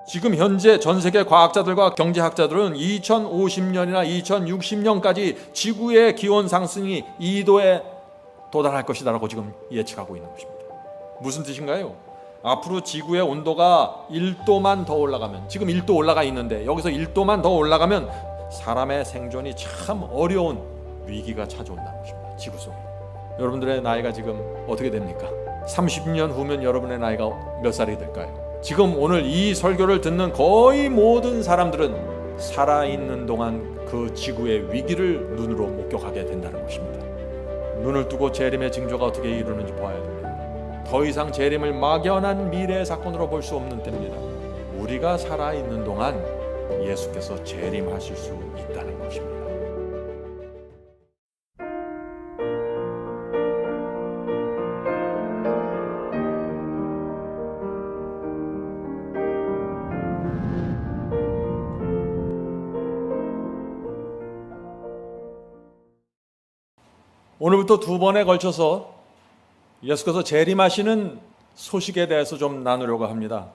지금 현재 전 세계 과학자들과 경제학자들은 2050년이나 2060년까지 지구의 기온 상승이 2도에 도달할 것이다라고 지금 예측하고 있는 것입니다. 무슨 뜻인가요? 앞으로 지구의 온도가 1도만 더 올라가면, 지금 1도 올라가 있는데 여기서 1도만 더 올라가면 사람의 생존이 참 어려운 위기가 찾아온다는 것입니다. 지구 속에. 여러분들의 나이가 지금 어떻게 됩니까? 30년 후면 여러분의 나이가 몇 살이 될까요? 지금 오늘 이 설교를 듣는 거의 모든 사람들은 살아있는 동안 그 지구의 위기를 눈으로 목격하게 된다는 것입니다. 눈을 뜨고 재림의 징조가 어떻게 이루는지 보아야 됩니다. 더 이상 재림을 막연한 미래의 사건으로 볼 수 없는 때입니다. 우리가 살아있는 동안 예수께서 재림하실 수 있다는 것입니다. 오늘부터 두 번에 걸쳐서 예수께서 재림하시는 소식에 대해서 좀 나누려고 합니다.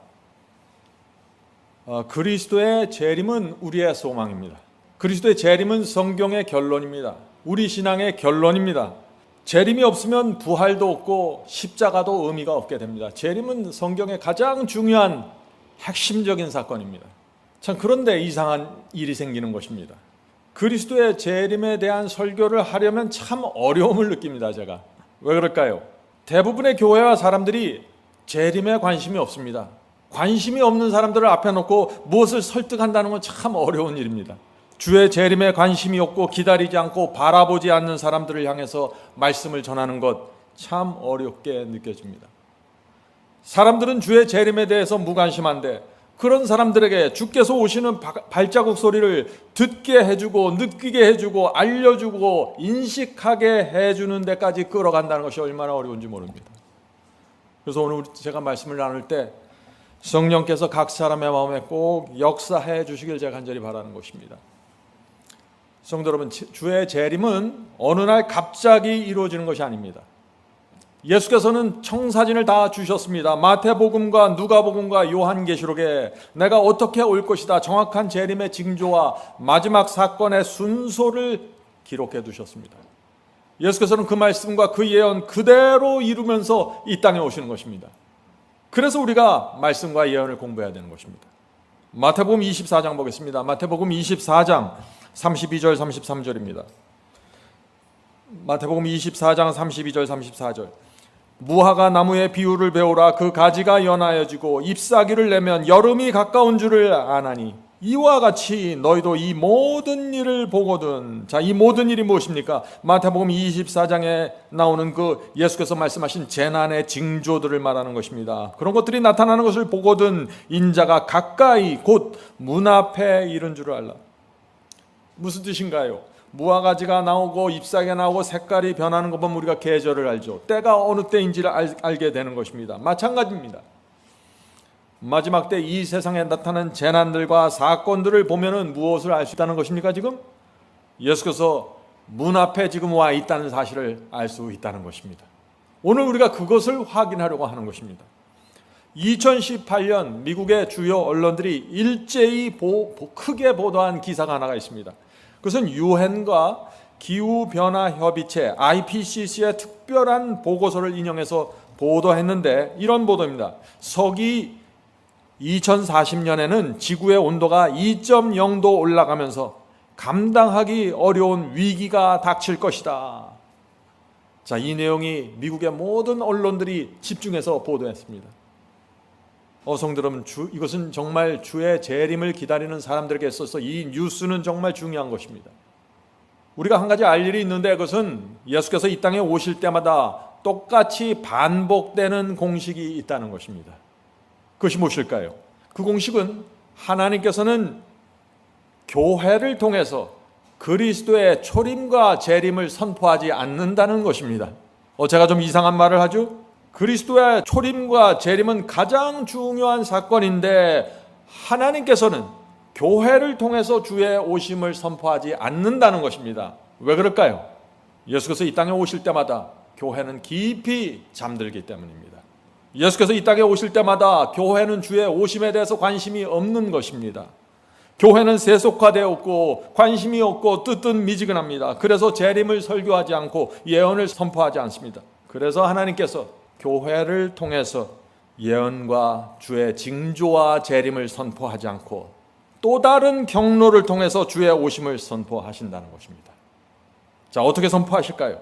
그리스도의 재림은 우리의 소망입니다. 그리스도의 재림은 성경의 결론입니다. 우리 신앙의 결론입니다. 재림이 없으면 부활도 없고 십자가도 의미가 없게 됩니다. 재림은 성경의 가장 중요한 핵심적인 사건입니다. 참, 그런데 이상한 일이 생기는 것입니다. 그리스도의 재림에 대한 설교를 하려면 참 어려움을 느낍니다. 제가 왜 그럴까요? 대부분의 교회와 사람들이 재림에 관심이 없습니다. 관심이 없는 사람들을 앞에 놓고 무엇을 설득한다는 건 참 어려운 일입니다. 주의 재림에 관심이 없고 기다리지 않고 바라보지 않는 사람들을 향해서 말씀을 전하는 것 참 어렵게 느껴집니다. 사람들은 주의 재림에 대해서 무관심한데 그런 사람들에게 주께서 오시는 발자국 소리를 듣게 해주고 느끼게 해주고 알려주고 인식하게 해주는 데까지 끌어간다는 것이 얼마나 어려운지 모릅니다. 그래서 오늘 제가 말씀을 나눌 때 성령께서 각 사람의 마음에 꼭 역사해 주시길 제가 간절히 바라는 것입니다. 성도 여러분, 주의 재림은 어느 날 갑자기 이루어지는 것이 아닙니다. 예수께서는 청사진을 다 주셨습니다. 마태복음과 누가복음과 요한계시록에 내가 어떻게 올 것이다 정확한 재림의 징조와 마지막 사건의 순서를 기록해 두셨습니다. 예수께서는 그 말씀과 그 예언 그대로 이루면서 이 땅에 오시는 것입니다. 그래서 우리가 말씀과 예언을 공부해야 되는 것입니다. 마태복음 24장 보겠습니다. 마태복음 24장 32절 33절입니다. 마태복음 24장 32절 34절. 무화과 나무의 비유를 배우라. 그 가지가 연하여지고 잎사귀를 내면 여름이 가까운 줄을 아나니 이와 같이 너희도 이 모든 일을 보거든. 자, 이 모든 일이 무엇입니까? 마태복음 24장에 나오는 그 예수께서 말씀하신 재난의 징조들을 말하는 것입니다. 그런 것들이 나타나는 것을 보거든 인자가 가까이 곧 문 앞에 이른 줄을 알라. 무슨 뜻인가요? 무화과지가 나오고 잎사귀가 나오고 색깔이 변하는 것 보면 우리가 계절을 알죠. 때가 어느 때인지를 알게 되는 것입니다. 마찬가지입니다. 마지막 때 이 세상에 나타난 재난들과 사건들을 보면은 무엇을 알 수 있다는 것입니까? 지금 예수께서 문 앞에 지금 와 있다는 사실을 알 수 있다는 것입니다. 오늘 우리가 그것을 확인하려고 하는 것입니다. 2018년 미국의 주요 언론들이 일제히 크게 보도한 기사가 하나가 있습니다. 그것은 유엔과 기후변화협의체 IPCC의 특별한 보고서를 인용해서 보도했는데 이런 보도입니다. 서기 2040년에는 지구의 온도가 2.0도 올라가면서 감당하기 어려운 위기가 닥칠 것이다. 자, 이 내용이 미국의 모든 언론들이 집중해서 보도했습니다. 성도 여러분, 이것은 정말 주의 재림을 기다리는 사람들에게 있어서 이 뉴스는 정말 중요한 것입니다. 우리가 한 가지 알 일이 있는데 그것은 예수께서 이 땅에 오실 때마다 똑같이 반복되는 공식이 있다는 것입니다. 그것이 무엇일까요? 그 공식은 하나님께서는 교회를 통해서 그리스도의 초림과 재림을 선포하지 않는다는 것입니다. 제가 좀 이상한 말을 하죠? 그리스도의 초림과 재림은 가장 중요한 사건인데 하나님께서는 교회를 통해서 주의 오심을 선포하지 않는다는 것입니다. 왜 그럴까요? 예수께서 이 땅에 오실 때마다 교회는 깊이 잠들기 때문입니다. 예수께서 이 땅에 오실 때마다 교회는 주의 오심에 대해서 관심이 없는 것입니다. 교회는 세속화되었고 관심이 없고 뜨뜻미지근합니다. 그래서 재림을 설교하지 않고 예언을 선포하지 않습니다. 그래서 하나님께서 교회를 통해서 예언과 주의 징조와 재림을 선포하지 않고 또 다른 경로를 통해서 주의 오심을 선포하신다는 것입니다. 자, 어떻게 선포하실까요?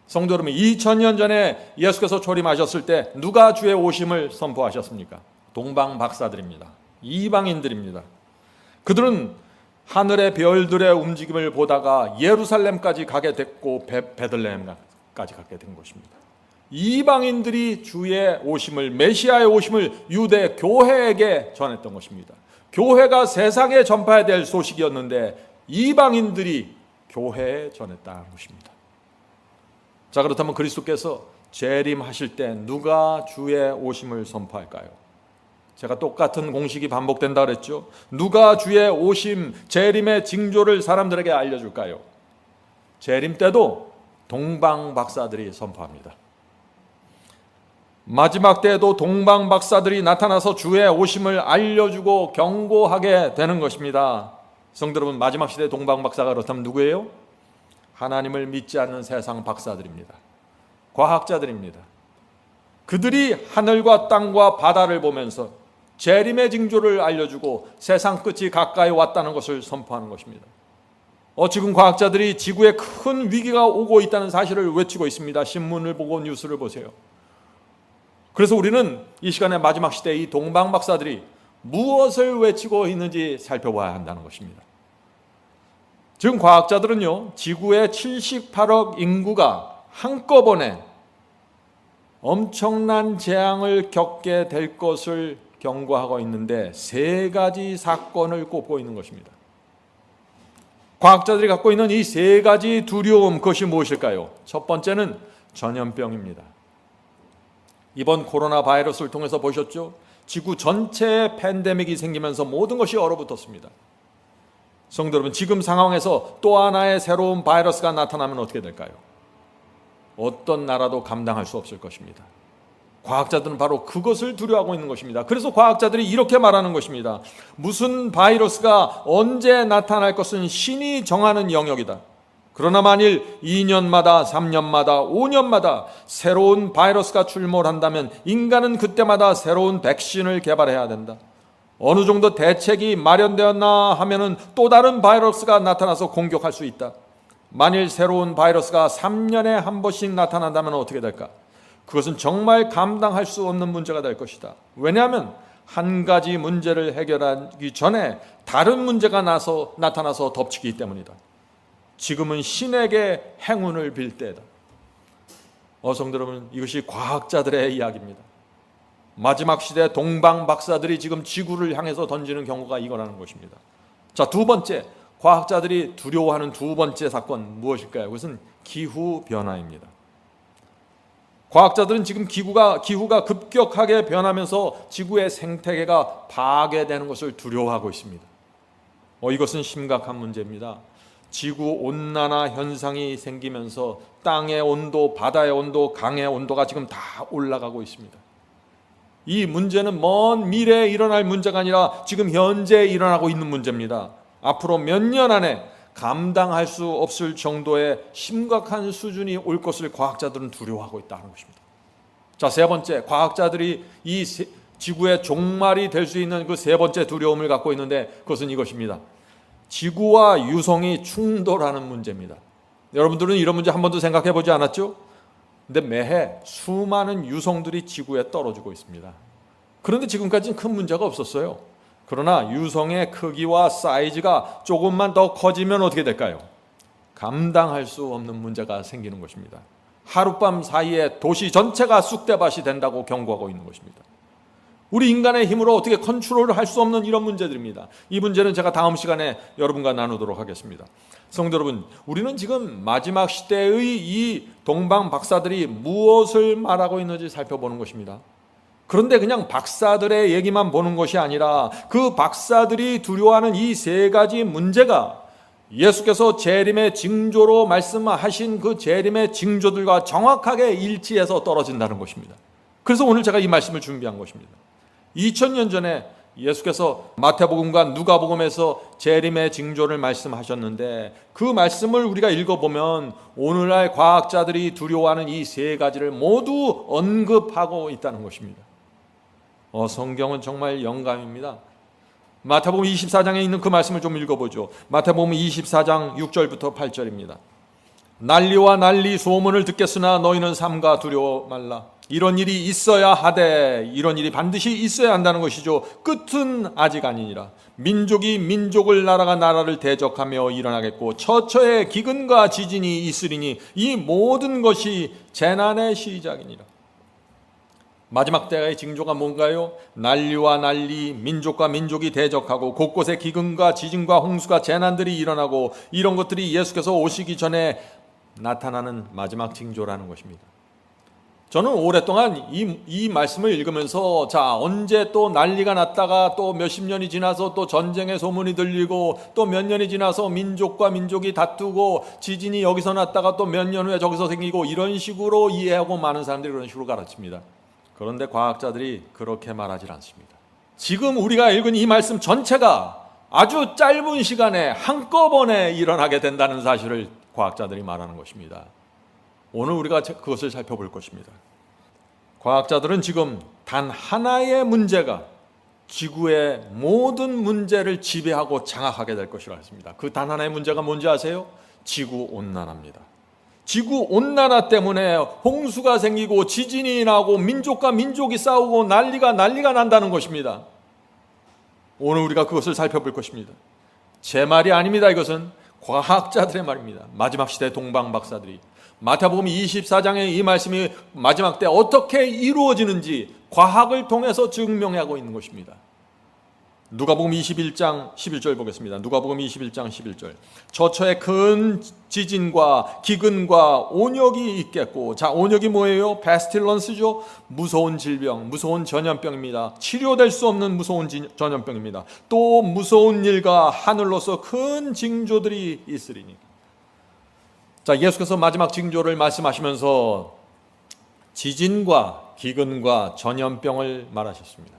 성도 여러분, 2000년 전에 예수께서 초림하셨을 때 누가 주의 오심을 선포하셨습니까? 동방 박사들입니다. 이방인들입니다. 그들은 하늘의 별들의 움직임을 보다가 예루살렘까지 가게 됐고 베들레헴까지 가게 된 것입니다. 이방인들이 주의 오심을, 메시아의 오심을 유대 교회에게 전했던 것입니다. 교회가 세상에 전파해야 될 소식이었는데 이방인들이 교회에 전했다는 것입니다. 자, 그렇다면 그리스도께서 재림하실 때 누가 주의 오심을 선포할까요? 제가 똑같은 공식이 반복된다 그랬죠. 누가 주의 오심, 재림의 징조를 사람들에게 알려줄까요? 재림 때도 동방 박사들이 선포합니다. 마지막 때에도 동방 박사들이 나타나서 주의 오심을 알려주고 경고하게 되는 것입니다. 성도 여러분, 마지막 시대 동방 박사가 그렇다면 누구예요? 하나님을 믿지 않는 세상 박사들입니다. 과학자들입니다. 그들이 하늘과 땅과 바다를 보면서 재림의 징조를 알려주고 세상 끝이 가까이 왔다는 것을 선포하는 것입니다. 지금 과학자들이 지구에 큰 위기가 오고 있다는 사실을 외치고 있습니다. 신문을 보고 뉴스를 보세요. 그래서 우리는 이 시간에 마지막 시대 이 동방 박사들이 무엇을 외치고 있는지 살펴봐야 한다는 것입니다. 지금 과학자들은요, 지구의 78억 인구가 한꺼번에 엄청난 재앙을 겪게 될 것을 경고하고 있는데 세 가지 사건을 꼽고 있는 것입니다. 과학자들이 갖고 있는 이 세 가지 두려움, 그것이 무엇일까요? 첫 번째는 전염병입니다. 이번 코로나 바이러스를 통해서 보셨죠? 지구 전체에 팬데믹이 생기면서 모든 것이 얼어붙었습니다. 성도 여러분, 지금 상황에서 또 하나의 새로운 바이러스가 나타나면 어떻게 될까요? 어떤 나라도 감당할 수 없을 것입니다. 과학자들은 바로 그것을 두려워하고 있는 것입니다. 그래서 과학자들이 이렇게 말하는 것입니다. 무슨 바이러스가 언제 나타날 것은 신이 정하는 영역이다. 그러나 만일 2년마다 3년마다 5년마다 새로운 바이러스가 출몰한다면 인간은 그때마다 새로운 백신을 개발해야 된다. 어느 정도 대책이 마련되었나 하면은 또 다른 바이러스가 나타나서 공격할 수 있다. 만일 새로운 바이러스가 3년에 한 번씩 나타난다면 어떻게 될까? 그것은 정말 감당할 수 없는 문제가 될 것이다. 왜냐하면 한 가지 문제를 해결하기 전에 다른 문제가 나타나서 덮치기 때문이다. 지금은 신에게 행운을 빌 때다. 성도 여러분, 이것이 과학자들의 이야기입니다. 마지막 시대 동방 박사들이 지금 지구를 향해서 던지는 경우가 이거라는 것입니다. 자, 두 번째, 과학자들이 두려워하는 두 번째 사건 무엇일까요? 그것은 기후변화입니다. 과학자들은 지금 기후가 급격하게 변하면서 지구의 생태계가 파괴되는 것을 두려워하고 있습니다. 이것은 심각한 문제입니다. 지구온난화 현상이 생기면서 땅의 온도, 바다의 온도, 강의 온도가 지금 다 올라가고 있습니다. 이 문제는 먼 미래에 일어날 문제가 아니라 지금 현재 일어나고 있는 문제입니다. 앞으로 몇 년 안에 감당할 수 없을 정도의 심각한 수준이 올 것을 과학자들은 두려워하고 있다는 것입니다. 자, 세 번째, 과학자들이 이 지구의 종말이 될 수 있는 그 세 번째 두려움을 갖고 있는데 그것은 이것입니다. 지구와 유성이 충돌하는 문제입니다. 여러분들은 이런 문제 한 번도 생각해 보지 않았죠? 근데 매해 수많은 유성들이 지구에 떨어지고 있습니다. 그런데 지금까지는 큰 문제가 없었어요. 그러나 유성의 크기와 사이즈가 조금만 더 커지면 어떻게 될까요? 감당할 수 없는 문제가 생기는 것입니다. 하룻밤 사이에 도시 전체가 쑥대밭이 된다고 경고하고 있는 것입니다. 우리 인간의 힘으로 어떻게 컨트롤을 할 수 없는 이런 문제들입니다. 이 문제는 제가 다음 시간에 여러분과 나누도록 하겠습니다. 성도 여러분, 우리는 지금 마지막 시대의 이 동방 박사들이 무엇을 말하고 있는지 살펴보는 것입니다. 그런데 그냥 박사들의 얘기만 보는 것이 아니라 그 박사들이 두려워하는 이 세 가지 문제가 예수께서 재림의 징조로 말씀하신 그 재림의 징조들과 정확하게 일치해서 떨어진다는 것입니다. 그래서 오늘 제가 이 말씀을 준비한 것입니다. 2000년 전에 예수께서 마태복음과 누가복음에서 재림의 징조를 말씀하셨는데 그 말씀을 우리가 읽어보면 오늘날 과학자들이 두려워하는 이 세 가지를 모두 언급하고 있다는 것입니다. 성경은 정말 영감입니다. 마태복음 24장에 있는 그 말씀을 좀 읽어보죠. 마태복음 24장 6절부터 8절입니다. 난리와 난리 소문을 듣겠으나 너희는 삼가 두려워 말라. 이런 일이 있어야 하되 이런 일이 반드시 있어야 한다는 것이죠. 끝은 아직 아니니라. 민족이 민족을 나라가 나라를 대적하며 일어나겠고 처처에 기근과 지진이 있으리니 이 모든 것이 재난의 시작이니라. 마지막 때의 징조가 뭔가요? 난리와 난리, 민족과 민족이 대적하고 곳곳에 기근과 지진과 홍수가 재난들이 일어나고 이런 것들이 예수께서 오시기 전에 나타나는 마지막 징조라는 것입니다. 저는 오랫동안 이 말씀을 읽으면서 언제 또 난리가 났다가 또 몇십 년이 지나서 또 전쟁의 소문이 들리고 또 몇 년이 지나서 민족과 민족이 다투고 지진이 여기서 났다가 또 몇 년 후에 저기서 생기고 이런 식으로 이해하고 많은 사람들이 그런 식으로 가르칩니다. 그런데 과학자들이 그렇게 말하지 않습니다. 지금 우리가 읽은 이 말씀 전체가 아주 짧은 시간에 한꺼번에 일어나게 된다는 사실을 과학자들이 말하는 것입니다. 오늘 우리가 그것을 살펴볼 것입니다. 과학자들은 지금 단 하나의 문제가 지구의 모든 문제를 지배하고 장악하게 될 것이라고 했습니다. 그 단 하나의 문제가 뭔지 아세요? 지구온난화입니다. 지구온난화 때문에 홍수가 생기고 지진이 나고 민족과 민족이 싸우고 난리가 난다는 것입니다. 오늘 우리가 그것을 살펴볼 것입니다. 제 말이 아닙니다. 이것은 과학자들의 말입니다. 마지막 시대 동방 박사들이 마태복음 24장의 이 말씀이 마지막 때 어떻게 이루어지는지 과학을 통해서 증명하고 있는 것입니다. 누가복음 21장 11절 보겠습니다. 누가복음 21장 11절. 저처에 큰 지진과 기근과 온역이 있겠고, 온역이 뭐예요? 페스틸런스죠. 무서운 질병, 무서운 전염병입니다. 치료될 수 없는 무서운 전염병입니다. 또 무서운 일과 하늘로서 큰 징조들이 있으리니. 예수께서 마지막 징조를 말씀하시면서 지진과 기근과 전염병을 말하셨습니다.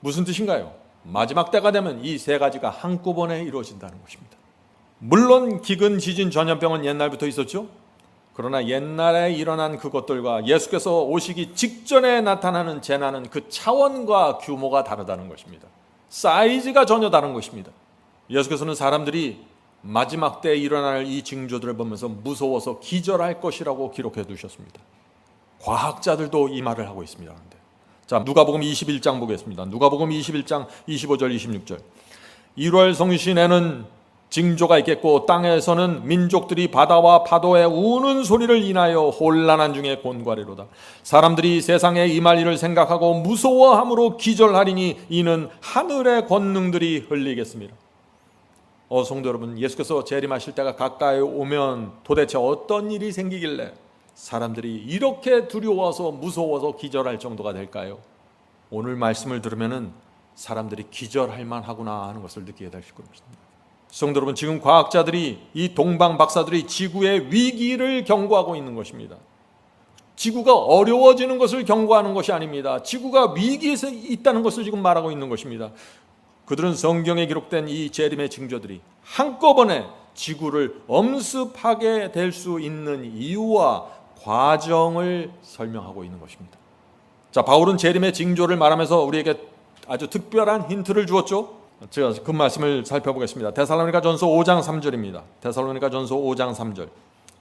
무슨 뜻인가요? 마지막 때가 되면 이 세 가지가 한꺼번에 이루어진다는 것입니다. 물론 기근, 지진, 전염병은 옛날부터 있었죠. 그러나 옛날에 일어난 그것들과 예수께서 오시기 직전에 나타나는 재난은 그 차원과 규모가 다르다는 것입니다. 사이즈가 전혀 다른 것입니다. 예수께서는 사람들이 마지막 때에 일어날 이 징조들을 보면서 무서워서 기절할 것이라고 기록해 두셨습니다. 과학자들도 이 말을 하고 있습니다. 누가복음 21장 보겠습니다. 누가복음 21장 25절 26절. 1월 성신에는 징조가 있겠고 땅에서는 민족들이 바다와 파도의 우는 소리를 인하여 혼란한 중에 곤과리로다. 사람들이 세상에 임할 일을 생각하고 무서워함으로 기절하리니 이는 하늘의 권능들이 흘리겠습니다. 성도 여러분, 예수께서 재림하실 때가 가까이 오면 도대체 어떤 일이 생기길래 사람들이 이렇게 두려워서 무서워서 기절할 정도가 될까요? 오늘 말씀을 들으면은 사람들이 기절할 만하구나 하는 것을 느끼게 되실 겁니다. 성도 여러분, 지금 과학자들이 이 동방 박사들이 지구의 위기를 경고하고 있는 것입니다. 지구가 어려워지는 것을 경고하는 것이 아닙니다. 지구가 위기에 있다는 것을 지금 말하고 있는 것입니다. 그들은 성경에 기록된 이 재림의 징조들이 한꺼번에 지구를 엄습하게 될 수 있는 이유와 과정을 설명하고 있는 것입니다. 바울은 재림의 징조를 말하면서 우리에게 아주 특별한 힌트를 주었죠. 제가 그 말씀을 살펴보겠습니다. 데살로니가전서 5장 3절입니다. 데살로니가전서 5장 3절.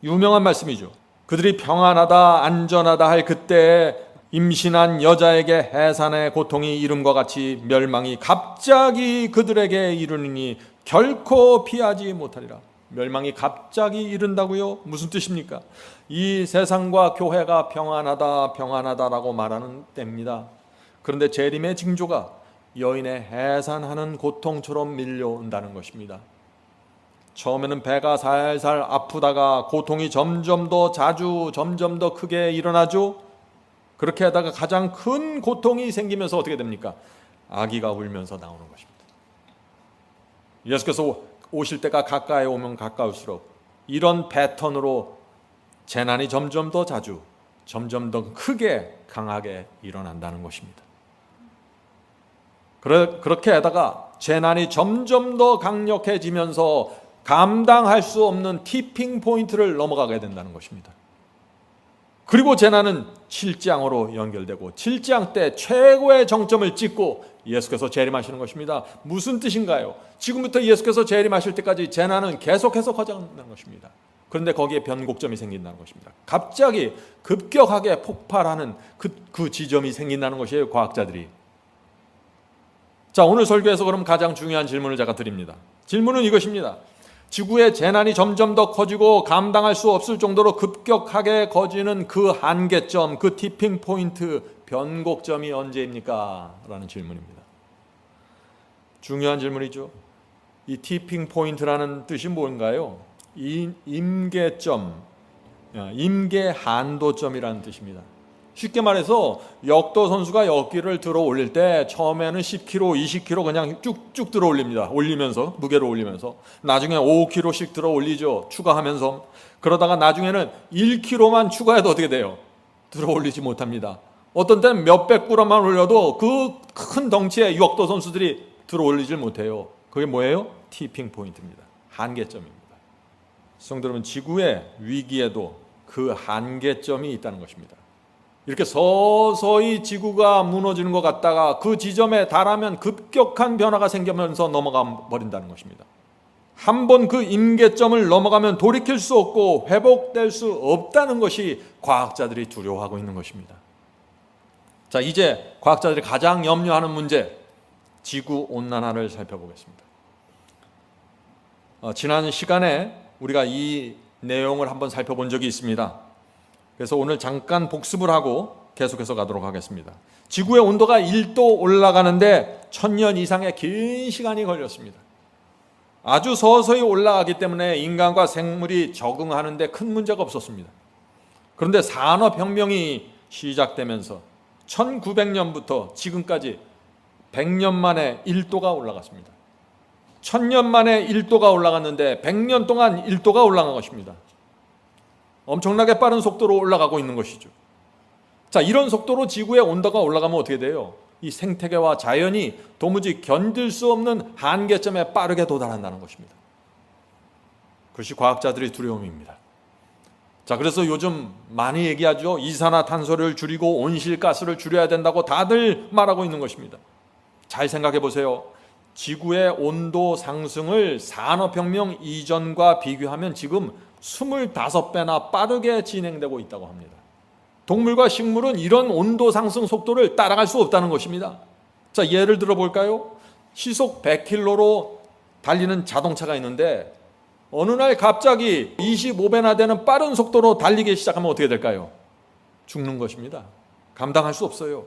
유명한 말씀이죠. 그들이 평안하다 안전하다 할 그때에 임신한 여자에게 해산의 고통이 이름과 같이 멸망이 갑자기 그들에게 이르니 결코 피하지 못하리라. 멸망이 갑자기 이른다고요? 무슨 뜻입니까? 이 세상과 교회가 평안하다라고 말하는 때입니다. 그런데 재림의 징조가 여인의 해산하는 고통처럼 밀려온다는 것입니다. 처음에는 배가 살살 아프다가 고통이 점점 더 자주 점점 더 크게 일어나죠. 그렇게 하다가 가장 큰 고통이 생기면서 어떻게 됩니까? 아기가 울면서 나오는 것입니다. 예수께서 오실 때가 가까이 오면 가까울수록 이런 패턴으로 재난이 점점 더 자주 점점 더 크게 강하게 일어난다는 것입니다. 그렇게 하다가 재난이 점점 더 강력해지면서 감당할 수 없는 티핑 포인트를 넘어가게 된다는 것입니다. 그리고 재난은 7장으로 연결되고 7장 때 최고의 정점을 찍고 예수께서 재림하시는 것입니다. 무슨 뜻인가요? 지금부터 예수께서 재림하실 때까지 재난은 계속해서 커져간다는 것입니다. 그런데 거기에 변곡점이 생긴다는 것입니다. 갑자기 급격하게 폭발하는 그 지점이 생긴다는 것이에요, 과학자들이. 자, 오늘 설교에서 그럼 가장 중요한 질문을 제가 드립니다. 질문은 이것입니다. 지구의 재난이 점점 더 커지고 감당할 수 없을 정도로 급격하게 커지는 그 한계점, 그 티핑 포인트, 변곡점이 언제입니까? 라는 질문입니다. 중요한 질문이죠. 이 티핑 포인트라는 뜻이 뭔가요? 임계점, 임계 한도점이라는 뜻입니다. 쉽게 말해서 역도 선수가 역기를 들어 올릴 때 처음에는 10kg, 20kg 그냥 쭉쭉 들어 올립니다. 올리면서, 무게를 올리면서. 나중에 5kg씩 들어 올리죠. 추가하면서. 그러다가 나중에는 1kg만 추가해도 어떻게 돼요? 들어 올리지 못합니다. 어떤 때는 몇백 g만 올려도 그 큰 덩치의 역도 선수들이 들어 올리질 못해요. 그게 뭐예요? 티핑 포인트입니다. 한계점입니다. 성도 여러분, 지구의 위기에도 그 한계점이 있다는 것입니다. 이렇게 서서히 지구가 무너지는 것 같다가 그 지점에 달하면 급격한 변화가 생기면서 넘어가 버린다는 것입니다. 한번 그 임계점을 넘어가면 돌이킬 수 없고 회복될 수 없다는 것이 과학자들이 두려워하고 있는 것입니다. 자, 이제 과학자들이 가장 염려하는 문제, 지구온난화를 살펴보겠습니다. 지난 시간에 우리가 이 내용을 한번 살펴본 적이 있습니다. 그래서 오늘 잠깐 복습을 하고 계속해서 가도록 하겠습니다. 지구의 온도가 1도 올라가는데 1000년 이상의 긴 시간이 걸렸습니다. 아주 서서히 올라가기 때문에 인간과 생물이 적응하는 데 큰 문제가 없었습니다. 그런데 산업혁명이 시작되면서 1900년부터 지금까지 100년 만에 1도가 올라갔습니다. 1000년 만에 1도가 올라갔는데 100년 동안 1도가 올라간 것입니다. 엄청나게 빠른 속도로 올라가고 있는 것이죠. 자, 이런 속도로 지구의 온도가 올라가면 어떻게 돼요? 이 생태계와 자연이 도무지 견딜 수 없는 한계점에 빠르게 도달한다는 것입니다. 그것이 과학자들의 두려움입니다. 자, 그래서 요즘 많이 얘기하죠. 이산화탄소를 줄이고 온실가스를 줄여야 된다고 다들 말하고 있는 것입니다. 잘 생각해 보세요. 지구의 온도 상승을 산업혁명 이전과 비교하면 지금 25배나 빠르게 진행되고 있다고 합니다. 동물과 식물은 이런 온도 상승 속도를 따라갈 수 없다는 것입니다. 자, 예를 들어 볼까요? 시속 100km로 달리는 자동차가 있는데 어느 날 갑자기 25배나 되는 빠른 속도로 달리기 시작하면 어떻게 될까요? 죽는 것입니다. 감당할 수 없어요.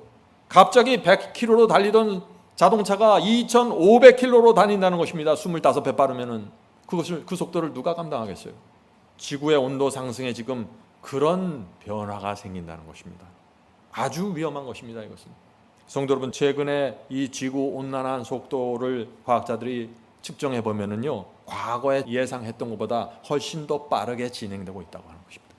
갑자기 100km로 달리던 자동차가 2500km로 다닌다는 것입니다. 25배 빠르면은 그 속도를 누가 감당하겠어요? 지구의 온도 상승에 지금 그런 변화가 생긴다는 것입니다. 아주 위험한 것입니다. 이것은. 성도 여러분, 최근에 이 지구 온난화 속도를 과학자들이 측정해 보면은요, 과거에 예상했던 것보다 훨씬 더 빠르게 진행되고 있다고 하는 것입니다.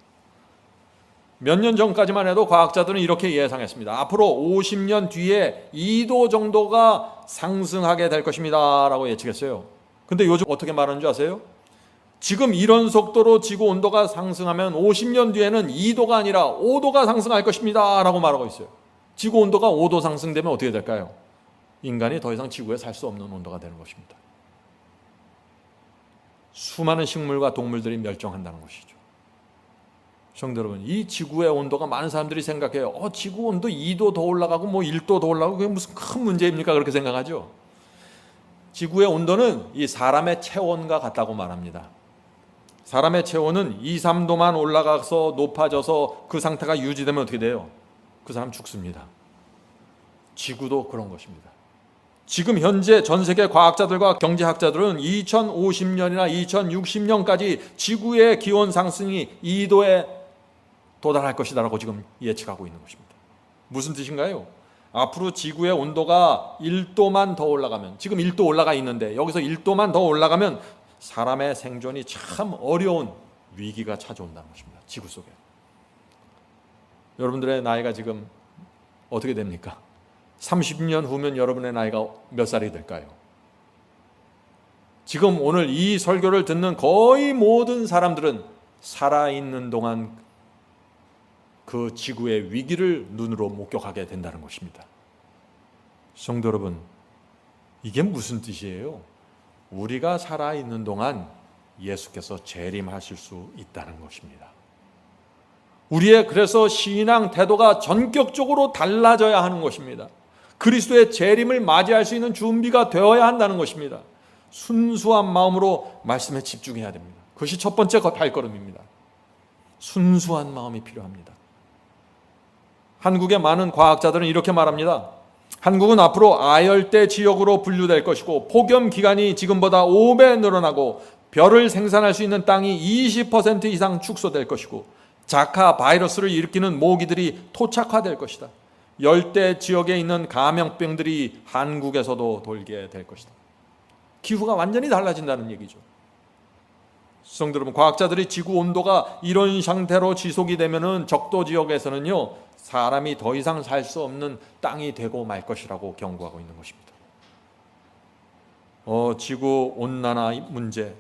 몇 년 전까지만 해도 과학자들은 이렇게 예상했습니다. 앞으로 50년 뒤에 2도 정도가 상승하게 될 것입니다 라고 예측했어요. 근데 요즘 어떻게 말하는 줄 아세요? 지금 이런 속도로 지구 온도가 상승하면 50년 뒤에는 2도가 아니라 5도가 상승할 것입니다 라고 말하고 있어요. 지구 온도가 5도 상승되면 어떻게 될까요? 인간이 더 이상 지구에 살 수 없는 온도가 되는 것입니다. 수많은 식물과 동물들이 멸종한다는 것이죠. 성도 여러분, 이 지구의 온도가 많은 사람들이 생각해요. 지구 온도 2도 더 올라가고 뭐 1도 더 올라가고 그게 무슨 큰 문제입니까? 그렇게 생각하죠. 지구의 온도는 이 사람의 체온과 같다고 말합니다. 사람의 체온은 2, 3도만 올라가서 높아져서 그 상태가 유지되면 어떻게 돼요? 그 사람 죽습니다. 지구도 그런 것입니다. 지금 현재 전 세계 과학자들과 경제학자들은 2050년이나 2060년까지 지구의 기온 상승이 2도에 도달할 것이다라고 지금 예측하고 있는 것입니다. 무슨 뜻인가요? 앞으로 지구의 온도가 1도만 더 올라가면, 지금 1도 올라가 있는데 여기서 1도만 더 올라가면 사람의 생존이 참 어려운 위기가 찾아온다는 것입니다. 지구 속에. 여러분들의 나이가 지금 어떻게 됩니까? 30년 후면 여러분의 나이가 몇 살이 될까요? 지금 오늘 이 설교를 듣는 거의 모든 사람들은 살아있는 동안 그 지구의 위기를 눈으로 목격하게 된다는 것입니다. 성도 여러분, 이게 무슨 뜻이에요? 우리가 살아있는 동안 예수께서 재림하실 수 있다는 것입니다. 우리의 그래서 신앙 태도가 전격적으로 달라져야 하는 것입니다. 그리스도의 재림을 맞이할 수 있는 준비가 되어야 한다는 것입니다. 순수한 마음으로 말씀에 집중해야 됩니다. 그것이 첫 번째 발걸음입니다. 순수한 마음이 필요합니다. 한국의 많은 과학자들은 이렇게 말합니다. 한국은 앞으로 아열대 지역으로 분류될 것이고 폭염 기간이 지금보다 5배 늘어나고 벼를 생산할 수 있는 땅이 20% 이상 축소될 것이고 자카 바이러스를 일으키는 모기들이 토착화될 것이다. 열대 지역에 있는 감염병들이 한국에서도 돌게 될 것이다. 기후가 완전히 달라진다는 얘기죠. 성도 여러분, 과학자들이 지구 온도가 이런 상태로 지속이 되면은 적도 지역에서는요, 사람이 더 이상 살 수 없는 땅이 되고 말 것이라고 경고하고 있는 것입니다. 지구 온난화 문제,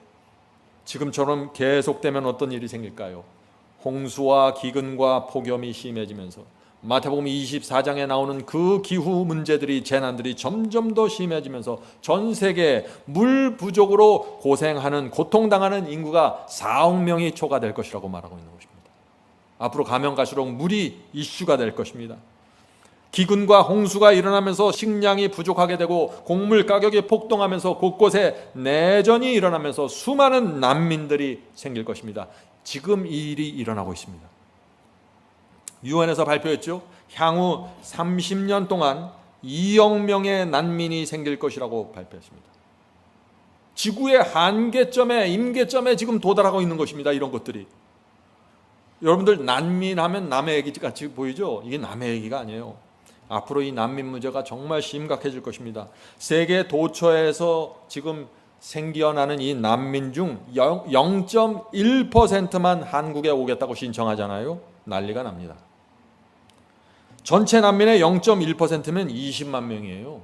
지금처럼 계속되면 어떤 일이 생길까요? 홍수와 기근과 폭염이 심해지면서 마태복음 24장에 나오는 그 기후 문제들이, 재난들이 점점 더 심해지면서 전 세계 물 부족으로 고생하는, 고통당하는 인구가 4억 명이 초과될 것이라고 말하고 있는 것입니다. 앞으로 가면 갈수록 물이 이슈가 될 것입니다. 기근과 홍수가 일어나면서 식량이 부족하게 되고 곡물 가격이 폭등하면서 곳곳에 내전이 일어나면서 수많은 난민들이 생길 것입니다. 지금 이 일이 일어나고 있습니다. 유엔에서 발표했죠. 향후 30년 동안 2억 명의 난민이 생길 것이라고 발표했습니다. 지구의 한계점에, 임계점에 지금 도달하고 있는 것입니다. 이런 것들이. 여러분들 난민하면 남의 얘기 같이 보이죠? 이게 남의 얘기가 아니에요. 앞으로 이 난민 문제가 정말 심각해질 것입니다. 세계 도처에서 지금 생겨나는 이 난민 중 0.1%만 한국에 오겠다고 신청하잖아요. 난리가 납니다. 전체 난민의 0.1%면 20만 명이에요.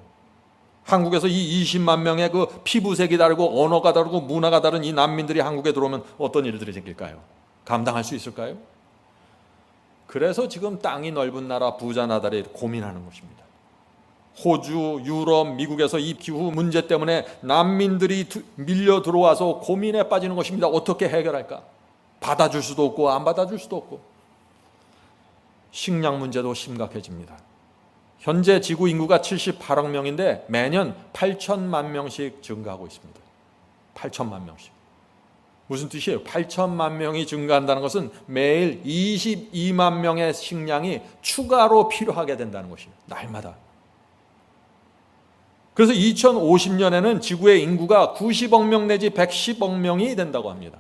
한국에서 이 20만 명의 그 피부색이 다르고 언어가 다르고 문화가 다른 이 난민들이 한국에 들어오면 어떤 일들이 생길까요? 감당할 수 있을까요? 그래서 지금 땅이 넓은 나라, 부자 나라들이 고민하는 것입니다. 호주, 유럽, 미국에서 이 기후 문제 때문에 난민들이 밀려 들어와서 고민에 빠지는 것입니다. 어떻게 해결할까? 받아줄 수도 없고 안 받아줄 수도 없고. 식량 문제도 심각해집니다. 현재 지구 인구가 78억 명인데 매년 8천만 명씩 증가하고 있습니다. 8천만 명씩. 무슨 뜻이에요? 8천만 명이 증가한다는 것은 매일 22만 명의 식량이 추가로 필요하게 된다는 것입니다. 날마다. 그래서 2050년에는 지구의 인구가 90억 명 내지 110억 명이 된다고 합니다.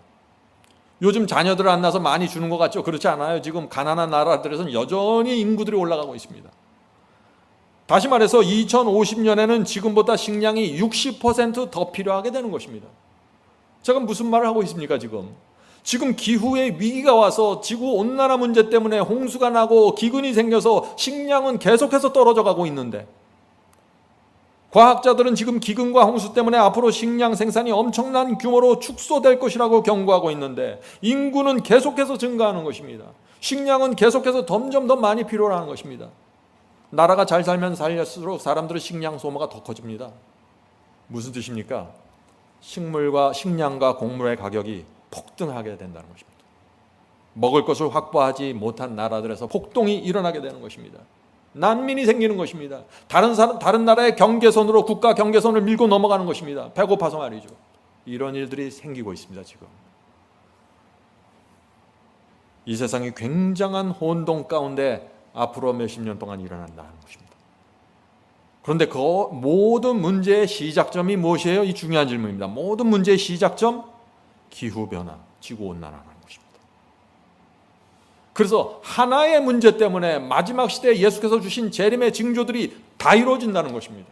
요즘 자녀들 안 낳아서 많이 주는 것 같죠? 그렇지 않아요. 지금 가난한 나라들에서는 여전히 인구들이 올라가고 있습니다. 다시 말해서 2050년에는 지금보다 식량이 60% 더 필요하게 되는 것입니다. 제가 무슨 말을 하고 있습니까? 지금 기후의 위기가 와서 지구 온난화 문제 때문에 홍수가 나고 기근이 생겨서 식량은 계속해서 떨어져 가고 있는데, 과학자들은 지금 기근과 홍수 때문에 앞으로 식량 생산이 엄청난 규모로 축소될 것이라고 경고하고 있는데, 인구는 계속해서 증가하는 것입니다. 식량은 계속해서 점점 더 많이 필요로 하는 것입니다. 나라가 잘 살면 살릴수록 사람들의 식량 소모가 더 커집니다. 무슨 뜻입니까? 식량과 곡물의 가격이 폭등하게 된다는 것입니다. 먹을 것을 확보하지 못한 나라들에서 폭동이 일어나게 되는 것입니다. 난민이 생기는 것입니다. 다른 나라의 경계선으로, 국가 경계선을 밀고 넘어가는 것입니다. 배고파서 말이죠. 이런 일들이 생기고 있습니다. 지금 이 세상이 굉장한 혼동 가운데 앞으로 몇십 년 동안 일어난다는 것입니다. 그런데 그 모든 문제의 시작점이 무엇이에요? 이 중요한 질문입니다. 모든 문제의 시작점, 기후변화, 지구온난화라는 것입니다. 그래서 하나의 문제 때문에 마지막 시대에 예수께서 주신 재림의 징조들이 다 이루어진다는 것입니다.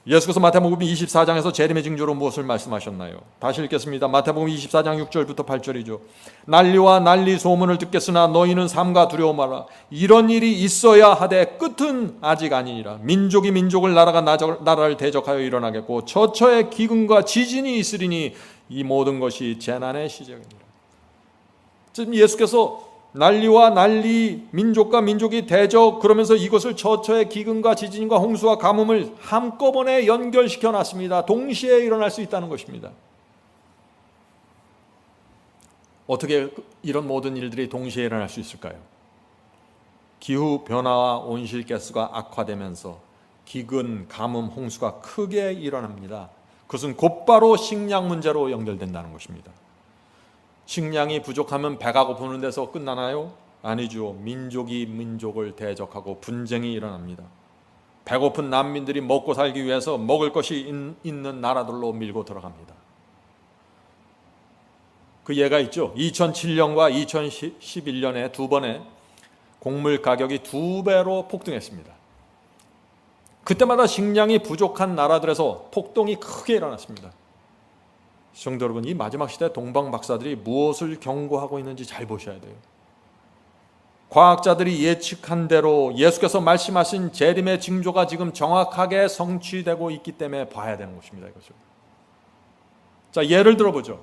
예수께서 마태복음 24장에서 재림의 징조로 무엇을 말씀하셨나요? 다시 읽겠습니다. 마태복음 24장 6절부터 8절이죠. 난리와 난리 소문을 듣겠으나 너희는 삼가 두려워마라. 이런 일이 있어야 하되 끝은 아직 아니니라. 민족이 민족을 나라가 나라를 대적하여 일어나겠고 처처에 기근과 지진이 있으리니 이 모든 것이 재난의 시작이니라. 지금 예수께서 난리와 난리, 민족과 민족이 대적, 그러면서 이것을 처처의 기근과 지진과 홍수와 가뭄을 한꺼번에 연결시켜 놨습니다. 동시에 일어날 수 있다는 것입니다. 어떻게 이런 모든 일들이 동시에 일어날 수 있을까요? 기후 변화와 온실가스가 악화되면서 기근, 가뭄, 홍수가 크게 일어납니다. 그것은 곧바로 식량 문제로 연결된다는 것입니다. 식량이 부족하면 배가 고프는 데서 끝나나요? 아니죠. 민족이 민족을 대적하고 분쟁이 일어납니다. 배고픈 난민들이 먹고 살기 위해서 먹을 것이 있는 나라들로 밀고 들어갑니다. 그 예가 있죠. 2007년과 2011년에 두 번의 곡물 가격이 2배로 폭등했습니다. 그때마다 식량이 부족한 나라들에서 폭동이 크게 일어났습니다. 성도 여러분, 이 마지막 시대 동방 박사들이 무엇을 경고하고 있는지 잘 보셔야 돼요. 과학자들이 예측한 대로 예수께서 말씀하신 재림의 징조가 지금 정확하게 성취되고 있기 때문에 봐야 되는 것입니다. 이것을. 자, 예를 들어보죠.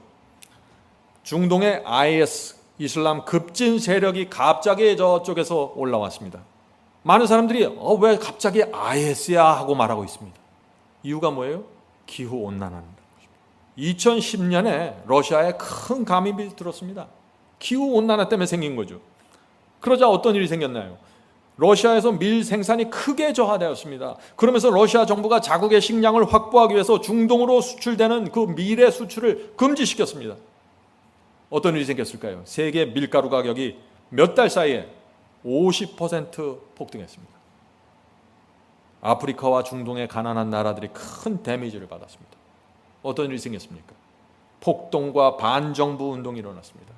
중동의 IS, 이슬람 급진 세력이 갑자기 저쪽에서 올라왔습니다. 많은 사람들이 왜 갑자기 IS야 하고 말하고 있습니다. 이유가 뭐예요? 기후온난화입니다. 2010년에 러시아에 큰 감염이 들었습니다. 기후온난화 때문에 생긴 거죠. 그러자 어떤 일이 생겼나요? 러시아에서 밀 생산이 크게 저하되었습니다. 그러면서 러시아 정부가 자국의 식량을 확보하기 위해서 중동으로 수출되는 그 밀의 수출을 금지시켰습니다. 어떤 일이 생겼을까요? 세계 밀가루 가격이 몇 달 사이에 50% 폭등했습니다. 아프리카와 중동의 가난한 나라들이 큰 데미지를 받았습니다. 어떤 일이 생겼습니까? 폭동과 반정부 운동이 일어났습니다.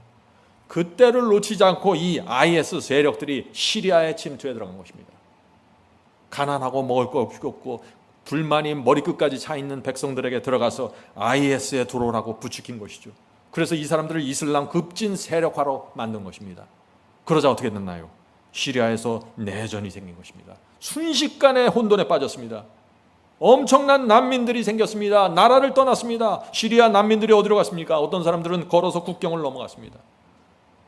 그때를 놓치지 않고 이 IS 세력들이 시리아에 침투해 들어간 것입니다. 가난하고 먹을 거 없고 불만이 머리끝까지 차 있는 백성들에게 들어가서 IS에 들어오라고 부추긴 것이죠. 그래서 이 사람들을 이슬람 급진 세력화로 만든 것입니다. 그러자 어떻게 됐나요? 시리아에서 내전이 생긴 것입니다. 순식간에 혼돈에 빠졌습니다. 엄청난 난민들이 생겼습니다. 나라를 떠났습니다. 시리아 난민들이 어디로 갔습니까? 어떤 사람들은 걸어서 국경을 넘어갔습니다.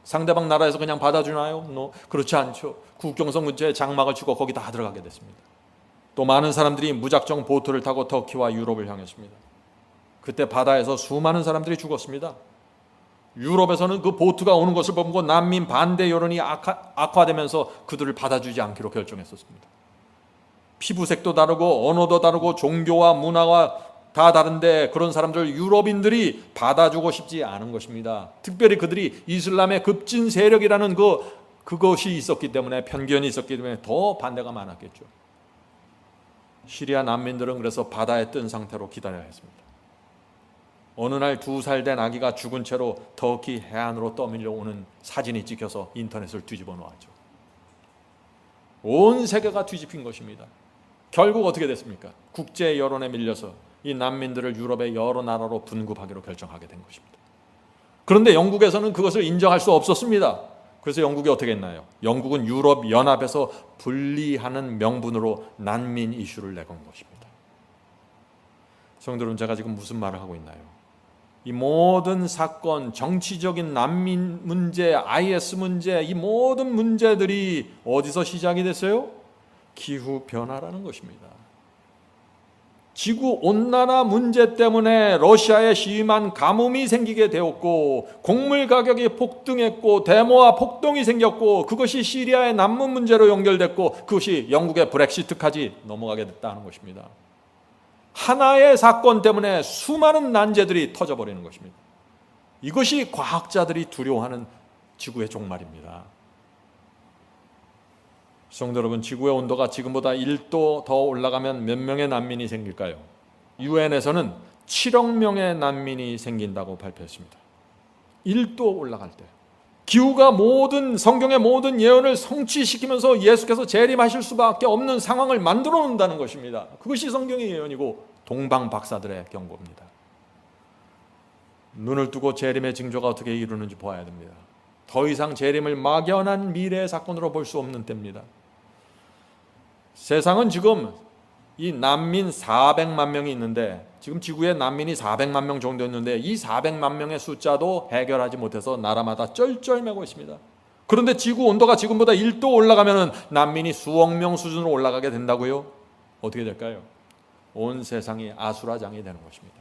상대방 나라에서 그냥 받아주나요? 그렇지 않죠. 국경선 근처에 장막을 치고 거기 다 들어가게 됐습니다. 또 많은 사람들이 무작정 보트를 타고 터키와 유럽을 향했습니다. 그때 바다에서 수많은 사람들이 죽었습니다. 유럽에서는 그 보트가 오는 것을 보고 난민 반대 여론이 악화되면서 그들을 받아주지 않기로 결정했었습니다. 피부색도 다르고 언어도 다르고 종교와 문화가 다 다른데 그런 사람들 유럽인들이 받아주고 싶지 않은 것입니다. 특별히 그들이 이슬람의 급진 세력이라는 그것이 있었기 때문에, 편견이 있었기 때문에 더 반대가 많았겠죠. 시리아 난민들은 그래서 바다에 뜬 상태로 기다려야 했습니다. 어느 날 2살 된 아기가 죽은 채로 터키 해안으로 떠밀려 오는 사진이 찍혀서 인터넷을 뒤집어 놓았죠. 온 세계가 뒤집힌 것입니다. 결국 어떻게 됐습니까? 국제 여론에 밀려서 이 난민들을 유럽의 여러 나라로 분급하기로 결정하게 된 것입니다. 그런데 영국에서는 그것을 인정할 수 없었습니다. 그래서 영국이 어떻게 했나요? 영국은 유럽 연합에서 분리하는 명분으로 난민 이슈를 내건 것입니다. 성도 여러분, 제가 지금 무슨 말을 하고 있나요? 이 모든 사건, 정치적인 난민 문제, IS 문제, 이 모든 문제들이 어디서 시작이 됐어요? 기후변화라는 것입니다. 지구온난화 문제 때문에 러시아에 심한 가뭄이 생기게 되었고, 곡물 가격이 폭등했고, 데모와 폭동이 생겼고, 그것이 시리아의 난민 문제로 연결됐고, 그것이 영국의 브렉시트까지 넘어가게 됐다는 것입니다. 하나의 사건 때문에 수많은 난제들이 터져버리는 것입니다. 이것이 과학자들이 두려워하는 지구의 종말입니다. 성도 여러분, 지구의 온도가 지금보다 1도 더 올라가면 몇 명의 난민이 생길까요? 유엔에서는 7억 명의 난민이 생긴다고 발표했습니다. 1도 올라갈 때. 기후가 모든 성경의 모든 예언을 성취시키면서 예수께서 재림하실 수밖에 없는 상황을 만들어 놓는다는 것입니다. 그것이 성경의 예언이고 동방 박사들의 경고입니다. 눈을 뜨고 재림의 징조가 어떻게 이루는지 보아야 됩니다. 더 이상 재림을 막연한 미래의 사건으로 볼 수 없는 때입니다. 세상은 지금 이 난민 400만 명이 있는데, 지금 지구에 난민이 400만 명 정도 있는데, 이 400만 명의 숫자도 해결하지 못해서 나라마다 쩔쩔매고 있습니다. 그런데 지구 온도가 지금보다 1도 올라가면 난민이 수억 명 수준으로 올라가게 된다고요? 어떻게 될까요? 온 세상이 아수라장이 되는 것입니다.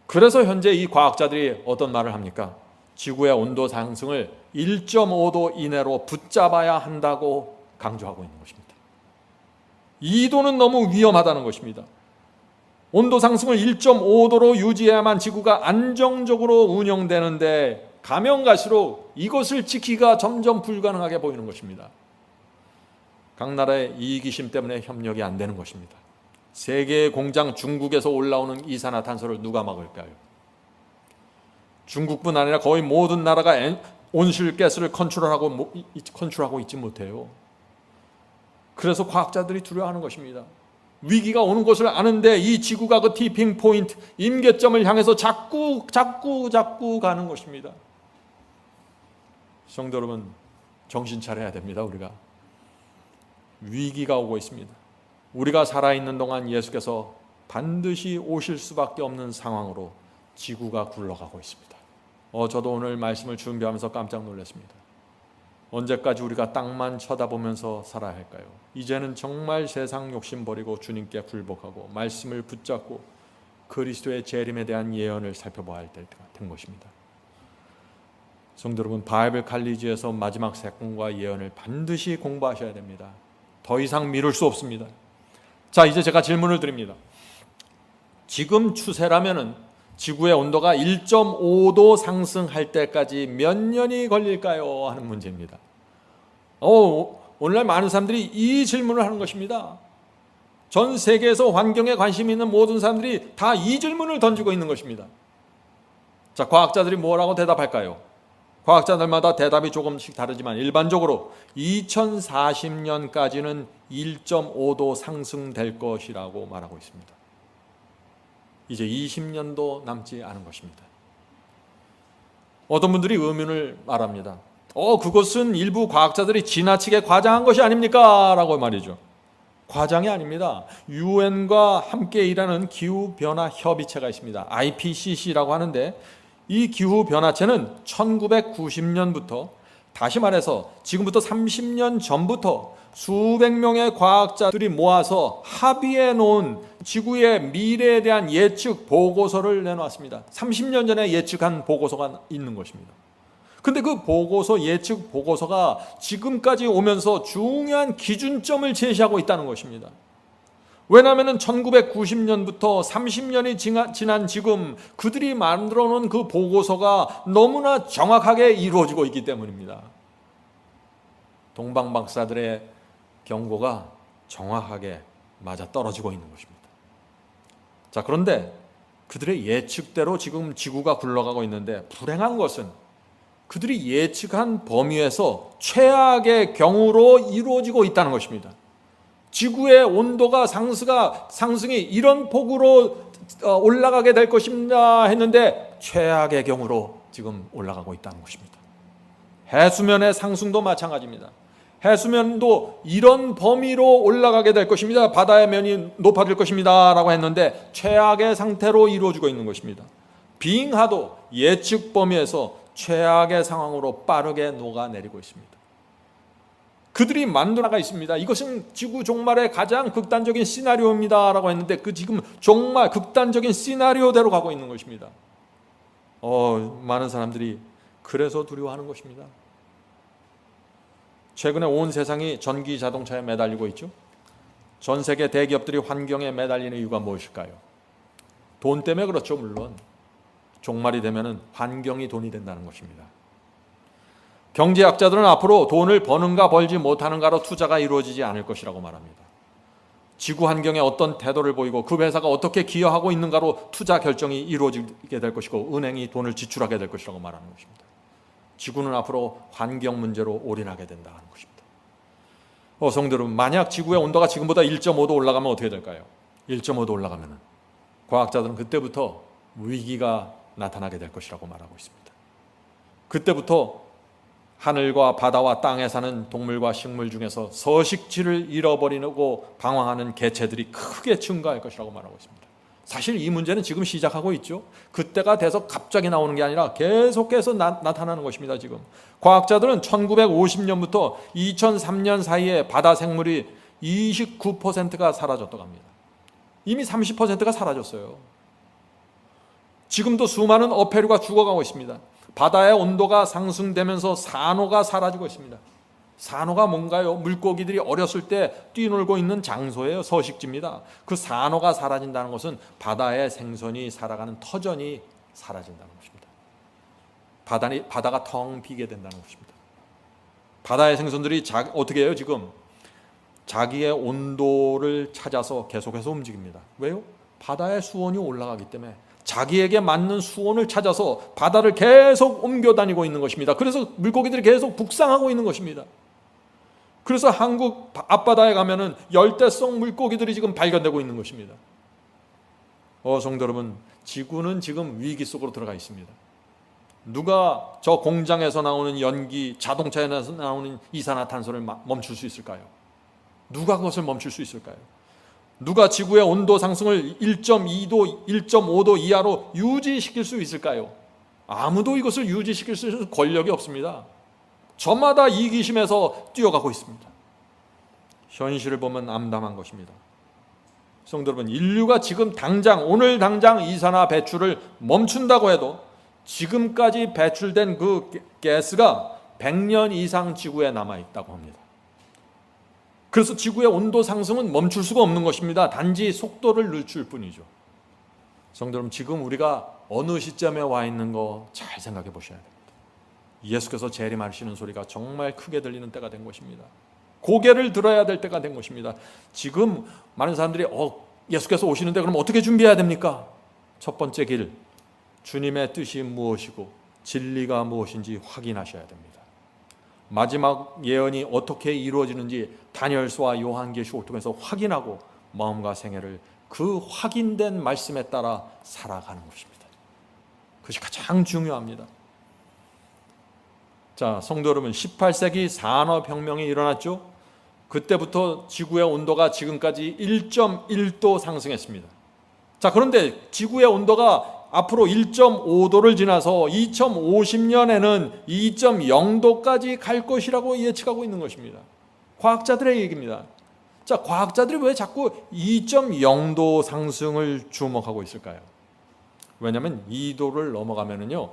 그래서 현재 이 과학자들이 어떤 말을 합니까? 지구의 온도 상승을 1.5도 이내로 붙잡아야 한다고 강조하고 있는 것입니다. 2도는 너무 위험하다는 것입니다. 온도 상승을 1.5도로 유지해야만 지구가 안정적으로 운영되는데, 가면 갈수록 이것을 지키기가 점점 불가능하게 보이는 것입니다. 각 나라의 이기심 때문에 협력이 안 되는 것입니다. 세계의 공장 중국에서 올라오는 이산화탄소를 누가 막을까요? 중국뿐 아니라 거의 모든 나라가 온실가스를 컨트롤하고 있지 못해요. 그래서 과학자들이 두려워하는 것입니다. 위기가 오는 것을 아는데 이 지구가 그 티핑 포인트, 임계점을 향해서 자꾸 가는 것입니다. 성도 여러분, 정신 차려야 됩니다. 우리가 위기가 오고 있습니다. 우리가 살아있는 동안 예수께서 반드시 오실 수밖에 없는 상황으로 지구가 굴러가고 있습니다. 저도 오늘 말씀을 준비하면서 깜짝 놀랐습니다. 언제까지 우리가 땅만 쳐다보면서 살아야 할까요? 이제는 정말 세상 욕심 버리고 주님께 굴복하고 말씀을 붙잡고 그리스도의 재림에 대한 예언을 살펴봐야 할 때가 된 것입니다. 성도 여러분, 바이블 칼리지에서 마지막 세권과 예언을 반드시 공부하셔야 됩니다. 더 이상 미룰 수 없습니다. 자, 이제 제가 질문을 드립니다. 지금 추세라면은 지구의 온도가 1.5도 상승할 때까지 몇 년이 걸릴까요? 하는 문제입니다. 오늘날 많은 사람들이 이 질문을 하는 것입니다. 전 세계에서 환경에 관심이 있는 모든 사람들이 다 이 질문을 던지고 있는 것입니다. 자, 과학자들이 뭐라고 대답할까요? 과학자들마다 대답이 조금씩 다르지만 일반적으로 2040년까지는 1.5도 상승될 것이라고 말하고 있습니다. 이제 20년도 남지 않은 것입니다. 어떤 분들이 의문을 말합니다. 그것은 일부 과학자들이 지나치게 과장한 것이 아닙니까? 라고 말이죠. 과장이 아닙니다. UN과 함께 일하는 기후변화 협의체가 있습니다. IPCC라고 하는데, 이 기후변화체는 1990년부터, 다시 말해서 지금부터 30년 전부터 수백 명의 과학자들이 모아서 합의해 놓은 지구의 미래에 대한 예측 보고서를 내놓았습니다. 30년 전에 예측한 보고서가 있는 것입니다. 근데 그 보고서, 예측 보고서가 지금까지 오면서 중요한 기준점을 제시하고 있다는 것입니다. 왜냐하면 1990년부터 30년이 지난 지금 그들이 만들어 놓은 그 보고서가 너무나 정확하게 이루어지고 있기 때문입니다. 동방 박사들의 경고가 정확하게 맞아 떨어지고 있는 것입니다. 자, 그런데 그들의 예측대로 지금 지구가 굴러가고 있는데, 불행한 것은 그들이 예측한 범위에서 최악의 경우로 이루어지고 있다는 것입니다. 지구의 온도가 상승이 이런 폭으로 올라가게 될 것입니다 했는데 최악의 경우로 지금 올라가고 있다는 것입니다. 해수면의 상승도 마찬가지입니다. 해수면도 이런 범위로 올라가게 될 것입니다. 바다의 면이 높아질 것입니다 라고 했는데 최악의 상태로 이루어지고 있는 것입니다. 빙하도 예측 범위에서 최악의 상황으로 빠르게 녹아내리고 있습니다. 그들이 만들어가 있습니다. 이것은 지구 종말의 가장 극단적인 시나리오입니다 라고 했는데, 지금 정말 극단적인 시나리오대로 가고 있는 것입니다. 많은 사람들이 그래서 두려워하는 것입니다. 최근에 온 세상이 전기 자동차에 매달리고 있죠. 전 세계 대기업들이 환경에 매달리는 이유가 무엇일까요? 돈 때문에 그렇죠. 물론 종말이 되면은 환경이 돈이 된다는 것입니다. 경제학자들은 앞으로 돈을 버는가 벌지 못하는가로 투자가 이루어지지 않을 것이라고 말합니다. 지구 환경에 어떤 태도를 보이고 그 회사가 어떻게 기여하고 있는가로 투자 결정이 이루어지게 될 것이고 은행이 돈을 지출하게 될 것이라고 말하는 것입니다. 지구는 앞으로 환경 문제로 올인하게 된다는 것입니다. 성도 여러분, 만약 지구의 온도가 지금보다 1.5도 올라가면 어떻게 될까요? 1.5도 올라가면 과학자들은 그때부터 위기가 나타나게 될 것이라고 말하고 있습니다. 그때부터 하늘과 바다와 땅에 사는 동물과 식물 중에서 서식지를 잃어버리고 방황하는 개체들이 크게 증가할 것이라고 말하고 있습니다. 사실 이 문제는 지금 시작하고 있죠. 그때가 돼서 갑자기 나오는 게 아니라 계속해서 나타나는 것입니다. 지금 과학자들은 1950년부터 2003년 사이에 바다 생물이 29%가 사라졌다고 합니다. 이미 30%가 사라졌어요. 지금도 수많은 어패류가 죽어가고 있습니다. 바다의 온도가 상승되면서 산호가 사라지고 있습니다. 산호가 뭔가요? 물고기들이 어렸을 때 뛰놀고 있는 장소예요. 서식지입니다. 그 산호가 사라진다는 것은 바다의 생선이 살아가는 터전이 사라진다는 것입니다. 바다가 텅 비게 된다는 것입니다. 바다의 생선들이 어떻게 해요? 지금 자기의 온도를 찾아서 계속해서 움직입니다. 왜요? 바다의 수온이 올라가기 때문에 자기에게 맞는 수온을 찾아서 바다를 계속 옮겨 다니고 있는 것입니다. 그래서 물고기들이 계속 북상하고 있는 것입니다. 그래서 한국 앞바다에 가면은 열대성 물고기들이 지금 발견되고 있는 것입니다. 성도 여러분, 지구는 지금 위기 속으로 들어가 있습니다. 누가 저 공장에서 나오는 연기, 자동차에서 나오는 이산화탄소를 멈출 수 있을까요? 누가 그것을 멈출 수 있을까요? 누가 지구의 온도 상승을 1.2도, 1.5도 이하로 유지시킬 수 있을까요? 아무도 이것을 유지시킬 수 있는 권력이 없습니다. 저마다 이기심에서 뛰어가고 있습니다. 현실을 보면 암담한 것입니다. 성도 여러분, 인류가 지금 오늘 당장 이산화 배출을 멈춘다고 해도 지금까지 배출된 그 가스가 100년 이상 지구에 남아있다고 합니다. 그래서 지구의 온도 상승은 멈출 수가 없는 것입니다. 단지 속도를 늦출 뿐이죠. 성도 여러분, 지금 우리가 어느 시점에 와 있는 거 잘 생각해 보셔야 됩니다. 예수께서 재림하시는 소리가 정말 크게 들리는 때가 된 것입니다. 고개를 들어야 될 때가 된 것입니다. 지금 많은 사람들이 예수께서 오시는데 그럼 어떻게 준비해야 됩니까? 첫 번째 길, 주님의 뜻이 무엇이고 진리가 무엇인지 확인하셔야 됩니다. 마지막 예언이 어떻게 이루어지는지 다니엘서와 요한계시록을 통해서 확인하고 마음과 생애를 그 확인된 말씀에 따라 살아가는 것입니다. 그것이 가장 중요합니다. 자, 성도 여러분, 18세기 산업혁명이 일어났죠. 그때부터 지구의 온도가 지금까지 1.1도 상승했습니다. 자, 그런데 지구의 온도가 앞으로 1.5도를 지나서 2050년에는 2.0도까지 갈 것이라고 예측하고 있는 것입니다. 과학자들의 얘기입니다. 자, 과학자들이 왜 자꾸 2.0도 상승을 주목하고 있을까요? 왜냐하면 2도를 넘어가면은요,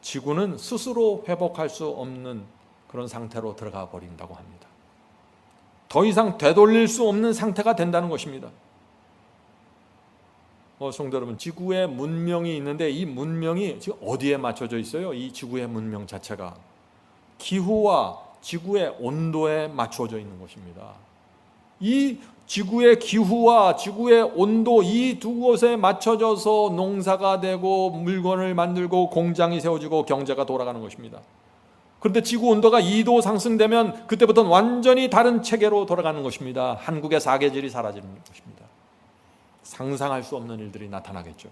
지구는 스스로 회복할 수 없는 그런 상태로 들어가 버린다고 합니다. 더 이상 되돌릴 수 없는 상태가 된다는 것입니다. 성도 여러분, 지구에 문명이 있는데 이 문명이 지금 어디에 맞춰져 있어요? 이 지구의 문명 자체가 기후와 지구의 온도에 맞춰져 있는 것입니다. 이 지구의 기후와 지구의 온도, 이 두 곳에 맞춰져서 농사가 되고 물건을 만들고 공장이 세워지고 경제가 돌아가는 것입니다. 그런데 지구 온도가 2도 상승되면 그때부터는 완전히 다른 체계로 돌아가는 것입니다. 한국의 사계절이 사라지는 것입니다. 상상할 수 없는 일들이 나타나겠죠.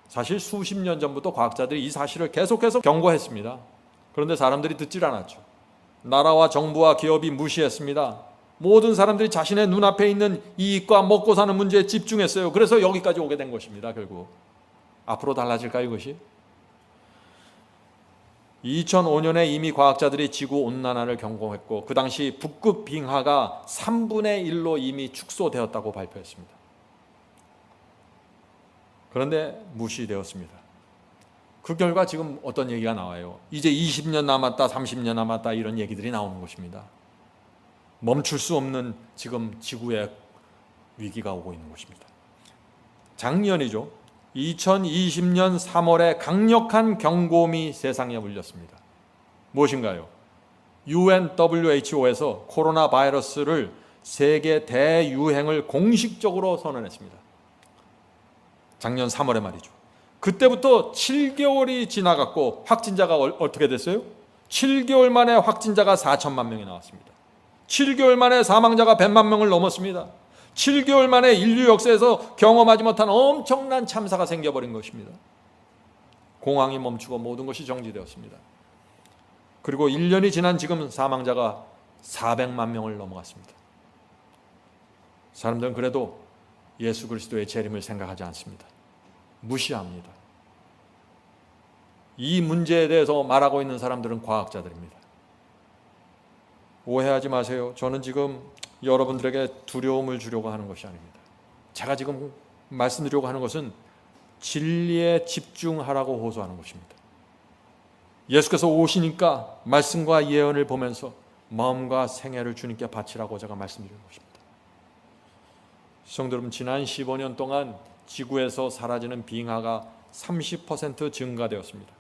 사실 수십 년 전부터 과학자들이 이 사실을 계속해서 경고했습니다. 그런데 사람들이 듣질 않았죠. 나라와 정부와 기업이 무시했습니다. 모든 사람들이 자신의 눈앞에 있는 이익과 먹고 사는 문제에 집중했어요. 그래서 여기까지 오게 된 것입니다. 결국 앞으로 달라질까요, 이것이? 2005년에 이미 과학자들이 지구 온난화를 경고했고 그 당시 북극 빙하가 3분의 1로 이미 축소되었다고 발표했습니다. 그런데 무시되었습니다. 그 결과 지금 어떤 얘기가 나와요? 이제 20년 남았다, 30년 남았다, 이런 얘기들이 나오는 것입니다. 멈출 수 없는 지금 지구의 위기가 오고 있는 것입니다. 작년이죠. 2020년 3월에 강력한 경고음이 세상에 울렸습니다. 무엇인가요? UNWHO에서 코로나 바이러스를 세계 대유행을 공식적으로 선언했습니다. 작년 3월에 말이죠. 그때부터 7개월이 지나갔고 확진자가 어떻게 됐어요? 7개월 만에 확진자가 4천만 명이 나왔습니다. 7개월 만에 사망자가 100만 명을 넘었습니다. 7개월 만에 인류 역사에서 경험하지 못한 엄청난 참사가 생겨버린 것입니다. 공항이 멈추고 모든 것이 정지되었습니다. 그리고 1년이 지난 지금 사망자가 400만 명을 넘어갔습니다. 사람들은 그래도 예수 그리스도의 재림을 생각하지 않습니다. 무시합니다. 이 문제에 대해서 말하고 있는 사람들은 과학자들입니다. 오해하지 마세요. 저는 지금 여러분들에게 두려움을 주려고 하는 것이 아닙니다. 제가 지금 말씀드리려고 하는 것은 진리에 집중하라고 호소하는 것입니다. 예수께서 오시니까 말씀과 예언을 보면서 마음과 생애를 주님께 바치라고 제가 말씀드리는 것입니다. 성도 여러분, 지난 15년 동안 지구에서 사라지는 빙하가 30% 증가되었습니다.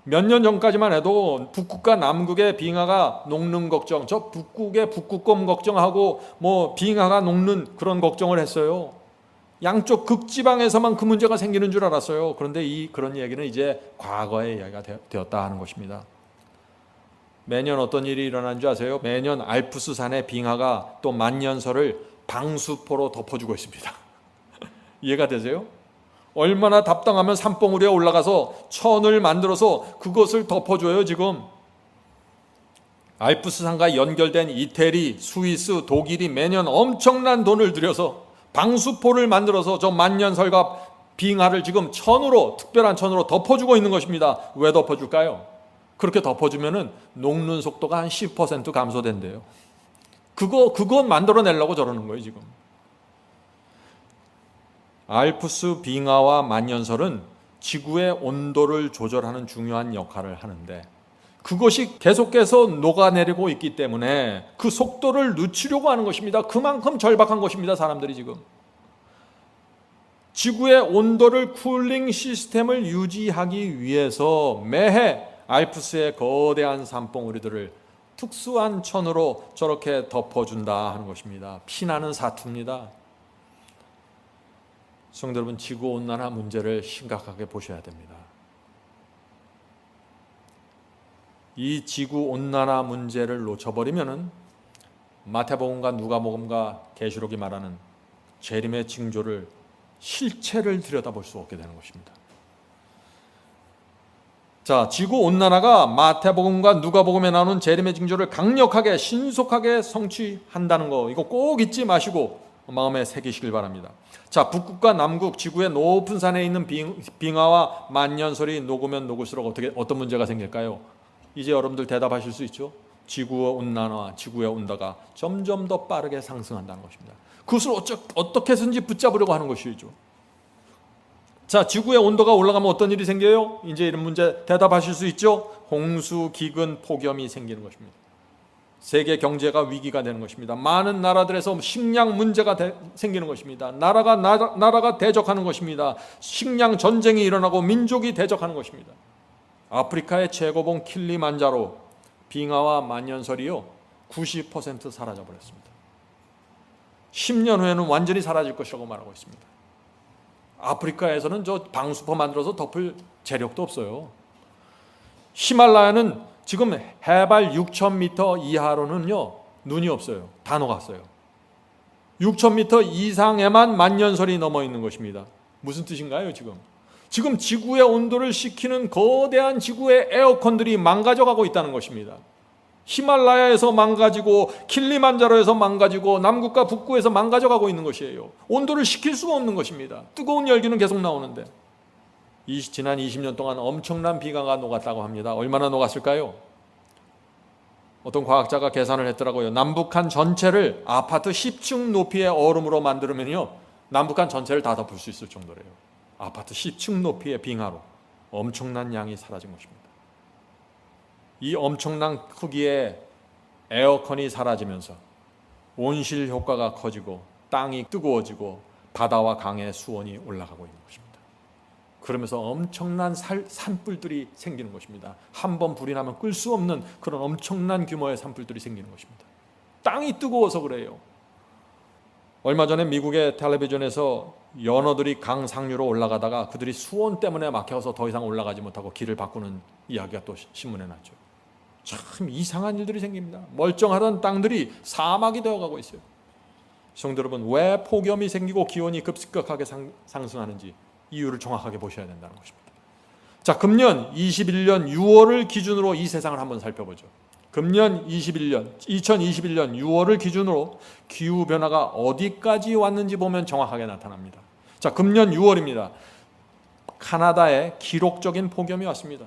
몇 년 전까지만 해도 북극과 남극의 빙하가 녹는 걱정, 저 북극의 북극곰 걱정하고 뭐 빙하가 녹는 그런 걱정을 했어요. 양쪽 극지방에서만 그 문제가 생기는 줄 알았어요. 그런데 그런 얘기는 이제 과거의 이야기가 되었다 하는 것입니다. 매년 어떤 일이 일어나는 줄 아세요? 매년 알프스 산의 빙하가 또 만년설을 방수포로 덮어주고 있습니다. 이해가 되세요? 얼마나 답답하면 산봉우리에 올라가서 천을 만들어서 그것을 덮어줘요. 지금 알프스 산과 연결된 이태리, 스위스, 독일이 매년 엄청난 돈을 들여서 방수포를 만들어서 저 만년설과 빙하를 지금 천으로, 특별한 천으로 덮어주고 있는 것입니다. 왜 덮어줄까요? 그렇게 덮어주면은 녹는 속도가 한 10% 감소된대요. 그거 만들어내려고 저러는 거예요, 지금. 알프스 빙하와 만년설은 지구의 온도를 조절하는 중요한 역할을 하는데 그것이 계속해서 녹아내리고 있기 때문에 그 속도를 늦추려고 하는 것입니다. 그만큼 절박한 것입니다, 사람들이 지금. 지구의 온도를 쿨링 시스템을 유지하기 위해서 매해 알프스의 거대한 산봉우리들을 특수한 천으로 저렇게 덮어준다 하는 것입니다. 피나는 사투입니다. 성도 여러분, 지구온난화 문제를 심각하게 보셔야 됩니다. 이 지구온난화 문제를 놓쳐버리면은 마태복음과 누가복음과 계시록이 말하는 재림의 징조를 실체를 들여다볼 수 없게 되는 것입니다. 자, 지구온난화가 마태복음과 누가복음에 나오는 재림의 징조를 강력하게 신속하게 성취한다는 거, 이거 꼭 잊지 마시고 마음에 새기시길 바랍니다. 자, 북극과 남극 지구의 높은 산에 있는 빙하와 만년설이 녹으면 녹을수록 어떤 문제가 생길까요? 이제 여러분들 대답하실 수 있죠? 지구의 온난화, 지구의 온도가 점점 더 빠르게 상승한다는 것입니다. 그것을 어떻게 해서든지 붙잡으려고 하는 것이죠. 자, 지구의 온도가 올라가면 어떤 일이 생겨요? 이제 이런 문제 대답하실 수 있죠? 홍수, 기근, 폭염이 생기는 것입니다. 세계 경제가 위기가 되는 것입니다. 많은 나라들에서 식량 문제가 생기는 것입니다. 나라가 대적하는 것입니다. 식량 전쟁이 일어나고 민족이 대적하는 것입니다. 아프리카의 최고봉 킬리만자로 빙하와 만년설이요 90% 사라져 버렸습니다. 10년 후에는 완전히 사라질 것이라고 말하고 있습니다. 아프리카에서는 저 방수포 만들어서 덮을 재력도 없어요. 히말라야는 지금 해발 6,000m 이하로는요 눈이 없어요. 다 녹았어요. 6,000m 이상에만 만년설이 넘어 있는 것입니다. 무슨 뜻인가요? 지금 지구의 온도를 식히는 거대한 지구의 에어컨들이 망가져가고 있다는 것입니다. 히말라야에서 망가지고 킬리만자로에서 망가지고 남극과 북극에서 망가져가고 있는 것이에요. 온도를 식힐 수가 없는 것입니다. 뜨거운 열기는 계속 나오는데 지난 20년 동안 엄청난 비강가 녹았다고 합니다. 얼마나 녹았을까요? 어떤 과학자가 계산을 했더라고요. 남북한 전체를 아파트 10층 높이의 얼음으로 만들면요 남북한 전체를 다 덮을 수 있을 정도래요. 아파트 10층 높이의 빙하로 엄청난 양이 사라진 것입니다. 이 엄청난 크기의 에어컨이 사라지면서 온실 효과가 커지고 땅이 뜨거워지고 바다와 강의 수온이 올라가고 있는 것입니다. 그러면서 엄청난 산불들이 생기는 것입니다. 한 번 불이 나면 끌 수 없는 그런 엄청난 규모의 산불들이 생기는 것입니다. 땅이 뜨거워서 그래요. 얼마 전에 미국의 텔레비전에서 연어들이 강 상류로 올라가다가 그들이 수온 때문에 막혀서 더 이상 올라가지 못하고 길을 바꾸는 이야기가 또 신문에 났죠. 참 이상한 일들이 생깁니다. 멀쩡하던 땅들이 사막이 되어가고 있어요. 성도 여러분, 왜 폭염이 생기고 기온이 급격하게 상승하는지 이유를 정확하게 보셔야 된다는 것입니다. 자, 금년 21년 6월을 기준으로 이 세상을 한번 살펴보죠. 금년 2021년 6월을 기준으로 기후변화가 어디까지 왔는지 보면 정확하게 나타납니다. 자, 금년 6월입니다. 카나다에 기록적인 폭염이 왔습니다.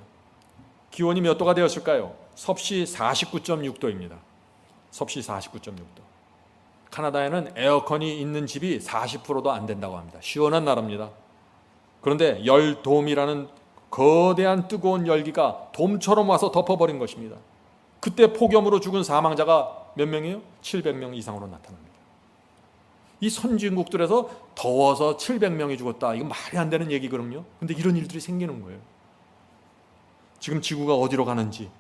기온이 몇 도가 되었을까요? 섭씨 49.6도입니다. 섭씨 49.6도. 카나다에는 에어컨이 있는 집이 40%도 안 된다고 합니다. 시원한 나라입니다. 그런데 열돔이라는 거대한 뜨거운 열기가 돔처럼 와서 덮어버린 것입니다. 그때 폭염으로 죽은 사망자가 몇 명이에요? 700명 이상으로 나타납니다. 이 선진국들에서 더워서 700명이 죽었다. 이거 말이 안 되는 얘기거든요. 근데 이런 일들이 생기는 거예요. 지금 지구가 어디로 가는지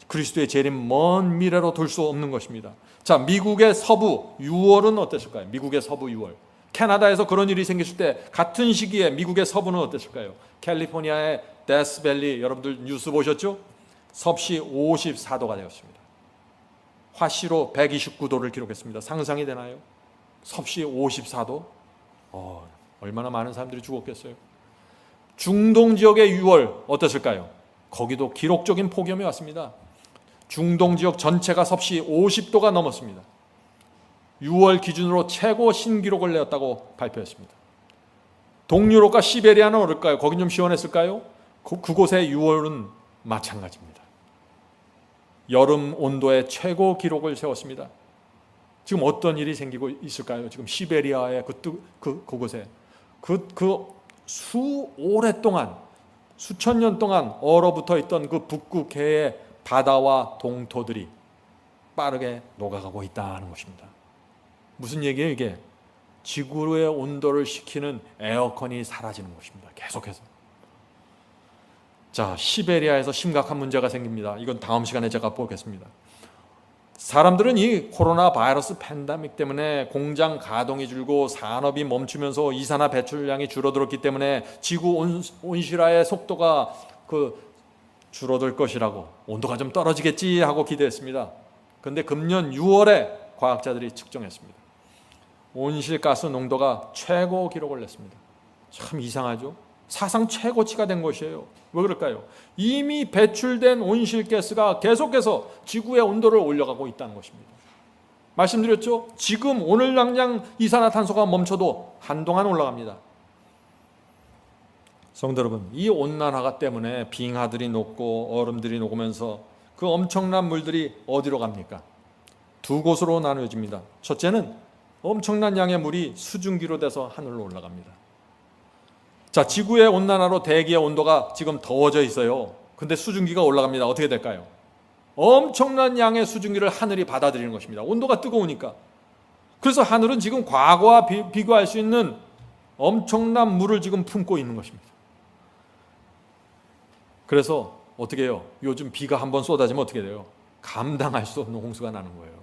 그리스도의 재림 먼 미래로 둘 수 없는 것입니다. 자, 미국의 서부 6월은 어땠을까요? 미국의 서부 6월. 캐나다에서 그런 일이 생겼을 때 같은 시기에 미국의 서부는 어땠을까요? 캘리포니아의 데스밸리, 여러분들 뉴스 보셨죠? 섭씨 54도가 되었습니다. 화씨로 129도를 기록했습니다. 상상이 되나요? 섭씨 54도? 얼마나 많은 사람들이 죽었겠어요. 중동 지역의 6월 어땠을까요? 거기도 기록적인 폭염이 왔습니다. 중동 지역 전체가 섭씨 50도가 넘었습니다. 6월 기준으로 최고 신기록을 내었다고 발표했습니다. 동유럽과 시베리아는 어떨까요? 거긴 좀 시원했을까요? 그곳의 6월은 마찬가지입니다. 여름 온도의 최고 기록을 세웠습니다. 지금 어떤 일이 생기고 있을까요? 지금 시베리아의 그곳에 오랫동안 수천 년 동안 얼어붙어 있던 그 북극해의 바다와 동토들이 빠르게 녹아가고 있다는 것입니다. 무슨 얘기예요 이게? 지구의 온도를 식히는 에어컨이 사라지는 것입니다. 계속해서. 자, 시베리아에서 심각한 문제가 생깁니다. 이건 다음 시간에 제가 보겠습니다. 사람들은 이 코로나 바이러스 팬데믹 때문에 공장 가동이 줄고 산업이 멈추면서 이산화 배출량이 줄어들었기 때문에 지구 온실화의 속도가 줄어들 것이라고, 온도가 좀 떨어지겠지 하고 기대했습니다. 그런데 금년 6월에 과학자들이 측정했습니다. 온실가스 농도가 최고 기록을 냈습니다. 참 이상하죠? 사상 최고치가 된 것이에요. 왜 그럴까요? 이미 배출된 온실가스가 계속해서 지구의 온도를 올려가고 있다는 것입니다. 말씀드렸죠? 지금 오늘 당장 이산화탄소가 멈춰도 한동안 올라갑니다. 성도 여러분, 이 온난화가 때문에 빙하들이 녹고 얼음들이 녹으면서 그 엄청난 물들이 어디로 갑니까? 두 곳으로 나누어집니다. 첫째는 엄청난 양의 물이 수증기로 돼서 하늘로 올라갑니다. 자, 지구의 온난화로 대기의 온도가 지금 더워져 있어요. 근데 수증기가 올라갑니다. 어떻게 될까요? 엄청난 양의 수증기를 하늘이 받아들이는 것입니다. 온도가 뜨거우니까. 그래서 하늘은 지금 과거와 비교할 수 있는 엄청난 물을 지금 품고 있는 것입니다. 그래서 어떻게 해요? 요즘 비가 한번 쏟아지면 어떻게 돼요? 감당할 수 없는 홍수가 나는 거예요.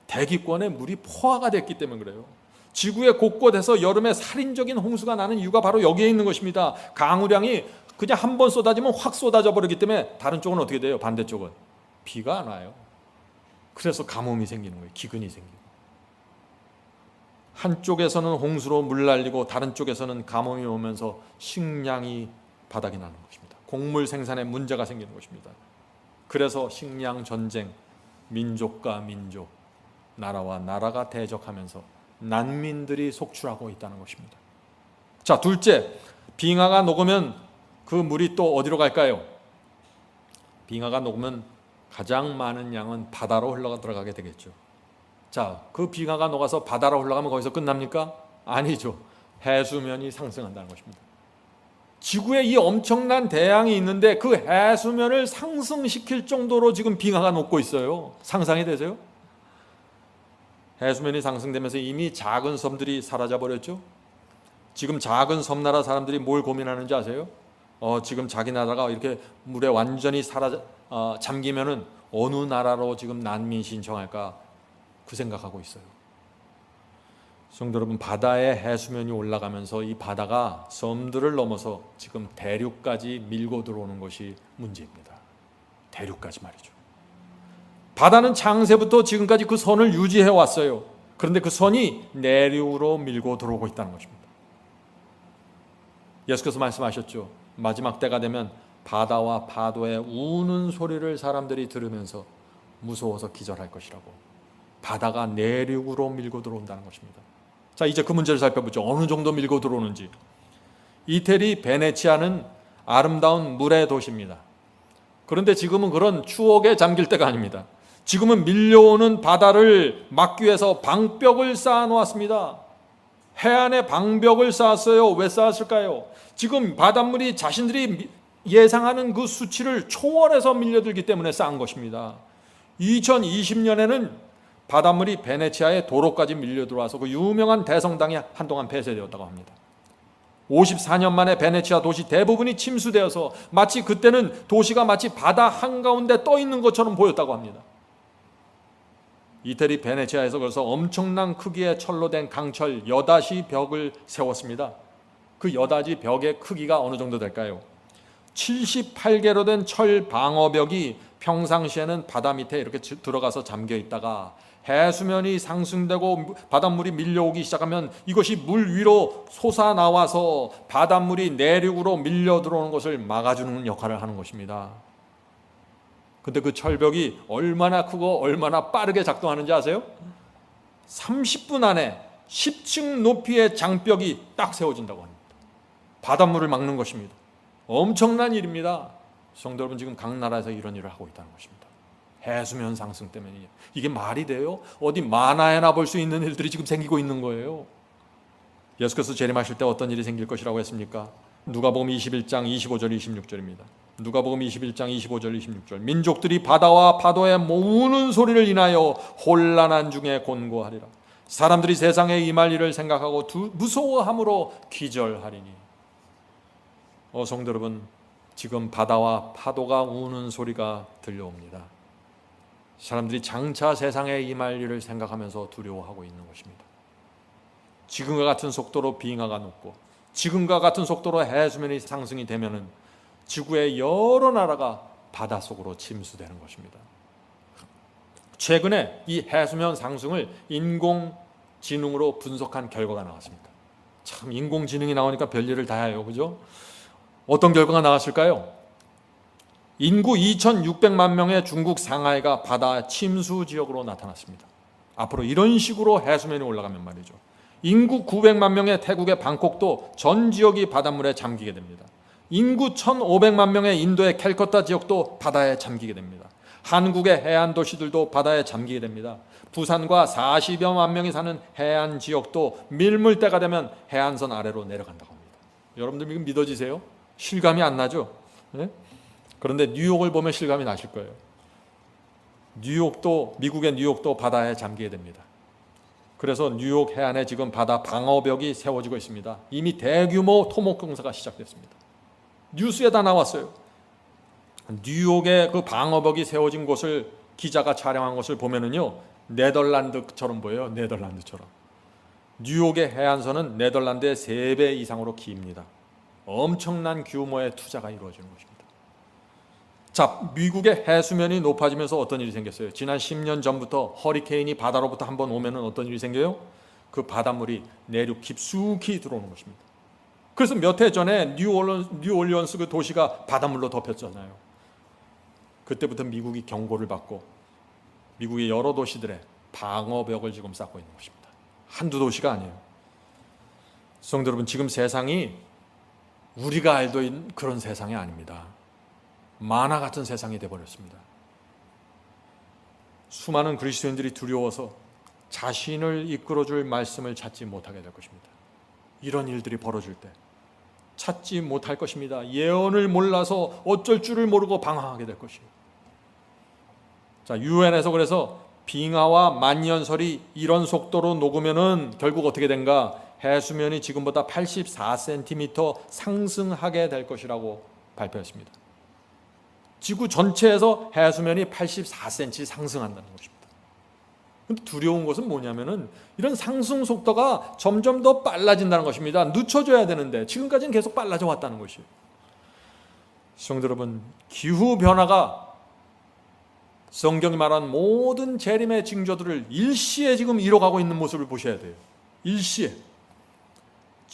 대기권에 물이 포화가 됐기 때문에 그래요. 지구의 곳곳에서 여름에 살인적인 홍수가 나는 이유가 바로 여기에 있는 것입니다. 강우량이 그냥 한번 쏟아지면 확 쏟아져 버리기 때문에 다른 쪽은 어떻게 돼요? 반대쪽은 비가 안 와요. 그래서 가뭄이 생기는 거예요. 기근이 생기고. 한쪽에서는 홍수로 물 날리고 다른 쪽에서는 가뭄이 오면서 식량이 바닥이 나는 것입니다. 곡물 생산에 문제가 생기는 것입니다. 그래서 식량 전쟁, 민족과 민족, 나라와 나라가 대적하면서 난민들이 속출하고 있다는 것입니다. 자, 둘째, 빙하가 녹으면 그 물이 또 어디로 갈까요? 빙하가 녹으면 가장 많은 양은 바다로 흘러 들어가게 되겠죠. 자, 그 빙하가 녹아서 바다로 흘러가면 거기서 끝납니까? 아니죠. 해수면이 상승한다는 것입니다. 지구에 이 엄청난 대양이 있는데 그 해수면을 상승시킬 정도로 지금 빙하가 녹고 있어요. 상상이 되세요? 해수면이 상승되면서 이미 작은 섬들이 사라져 버렸죠. 지금 작은 섬나라 사람들이 뭘 고민하는지 아세요? 지금 자기 나라가 이렇게 물에 완전히 잠기면은 어느 나라로 지금 난민 신청할까 그 생각하고 있어요. 성도 여러분, 바다의 해수면이 올라가면서 이 바다가 섬들을 넘어서 지금 대륙까지 밀고 들어오는 것이 문제입니다. 대륙까지 말이죠. 바다는 창세부터 지금까지 그 선을 유지해 왔어요. 그런데 그 선이 내륙으로 밀고 들어오고 있다는 것입니다. 예수께서 말씀하셨죠. 마지막 때가 되면 바다와 파도의 우는 소리를 사람들이 들으면서 무서워서 기절할 것이라고. 바다가 내륙으로 밀고 들어온다는 것입니다. 자, 이제 그 문제를 살펴보죠. 어느 정도 밀고 들어오는지. 이태리 베네치아는 아름다운 물의 도시입니다. 그런데 지금은 그런 추억에 잠길 때가 아닙니다. 지금은 밀려오는 바다를 막기 위해서 방벽을 쌓아 놓았습니다. 해안에 방벽을 쌓았어요. 왜 쌓았을까요? 지금 바닷물이 자신들이 예상하는 그 수치를 초월해서 밀려들기 때문에 쌓은 것입니다. 2020년에는 바닷물이 베네치아의 도로까지 밀려 들어와서 그 유명한 대성당이 한동안 폐쇄되었다고 합니다. 54년 만에 베네치아 도시 대부분이 침수되어서 마치 그때는 도시가 마치 바다 한가운데 떠 있는 것처럼 보였다고 합니다. 이태리 베네치아에서 그래서 엄청난 크기의 철로 된 강철 여다시 벽을 세웠습니다. 그 여다지 벽의 크기가 어느 정도 될까요? 78개로 된 철 방어벽이 평상시에는 바다 밑에 이렇게 들어가서 잠겨 있다가 해수면이 상승되고 바닷물이 밀려오기 시작하면 이것이 물 위로 솟아나와서 바닷물이 내륙으로 밀려 들어오는 것을 막아주는 역할을 하는 것입니다. 근데 그 철벽이 얼마나 크고 얼마나 빠르게 작동하는지 아세요? 30분 안에 10층 높이의 장벽이 딱 세워진다고 합니다. 바닷물을 막는 것입니다. 엄청난 일입니다. 성도 여러분, 지금 각 나라에서 이런 일을 하고 있다는 것입니다. 해수면 상승 때문이에요. 이게 말이 돼요? 어디 만화에나 볼 수 있는 일들이 지금 생기고 있는 거예요. 예수께서 재림하실 때 어떤 일이 생길 것이라고 했습니까? 누가복음 21장 25절 26절입니다. 누가복음 21장 25절 26절. 민족들이 바다와 파도의 우는 소리를 인하여 혼란한 중에 곤고하리라. 사람들이 세상에 임할 일을 생각하고 무서워함으로 기절하리니. 성도 여러분, 지금 바다와 파도가 우는 소리가 들려옵니다. 사람들이 장차 세상에 임할 일을 생각하면서 두려워하고 있는 것입니다. 지금과 같은 속도로 빙하가 녹고 지금과 같은 속도로 해수면이 상승이 되면은 지구의 여러 나라가 바닷속으로 침수되는 것입니다. 최근에 이 해수면 상승을 인공지능으로 분석한 결과가 나왔습니다. 참, 인공지능이 나오니까 별일을 다 해요. 그죠? 어떤 결과가 나왔을까요? 인구 2,600만 명의 중국 상하이가 바다 침수 지역으로 나타났습니다. 앞으로 이런 식으로 해수면이 올라가면 말이죠. 인구 900만 명의 태국의 방콕도 전 지역이 바닷물에 잠기게 됩니다. 인구 1,500만 명의 인도의 캘커타 지역도 바다에 잠기게 됩니다. 한국의 해안 도시들도 바다에 잠기게 됩니다. 부산과 40여만 명이 사는 해안 지역도 밀물때가 되면 해안선 아래로 내려간다고 합니다. 여러분들 이거 믿어지세요? 실감이 안 나죠? 네? 그런데 뉴욕을 보면 실감이 나실 거예요. 미국의 뉴욕도 바다에 잠기게 됩니다. 그래서 뉴욕 해안에 지금 바다 방어벽이 세워지고 있습니다. 이미 대규모 토목 공사가 시작됐습니다. 뉴스에 다 나왔어요. 뉴욕의 그 방어벽이 세워진 곳을 기자가 촬영한 것을 보면은요, 네덜란드처럼 보여요. 네덜란드처럼. 뉴욕의 해안선은 네덜란드의 3배 이상으로 깁니다. 엄청난 규모의 투자가 이루어지는 것입니다. 자, 미국의 해수면이 높아지면서 어떤 일이 생겼어요? 지난 10년 전부터 허리케인이 바다로부터 한번 오면은 어떤 일이 생겨요? 그 바닷물이 내륙 깊숙이 들어오는 것입니다. 그래서 몇 해 전에 뉴올리언스 그 도시가 바닷물로 덮였잖아요. 그때부터 미국이 경고를 받고 미국의 여러 도시들의 방어벽을 지금 쌓고 있는 것입니다. 한두 도시가 아니에요. 성도 여러분, 지금 세상이 우리가 알던 그런 세상이 아닙니다. 만화 같은 세상이 되어버렸습니다. 수많은 그리스도인들이 두려워서 자신을 이끌어줄 말씀을 찾지 못하게 될 것입니다. 이런 일들이 벌어질 때 찾지 못할 것입니다. 예언을 몰라서 어쩔 줄을 모르고 방황하게 될 것이에요. 자, 유엔에서 그래서 빙하와 만년설이 이런 속도로 녹으면은 결국 어떻게 된가? 해수면이 지금보다 84cm 상승하게 될 것이라고 발표했습니다. 지구 전체에서 해수면이 84cm 상승한다는 것입니다. 근데 두려운 것은 뭐냐면은 이런 상승 속도가 점점 더 빨라진다는 것입니다. 늦춰져야 되는데 지금까지는 계속 빨라져 왔다는 것이에요. 성도 여러분, 기후 변화가 성경이 말한 모든 재림의 징조들을 일시에 지금 이뤄가고 있는 모습을 보셔야 돼요. 일시에.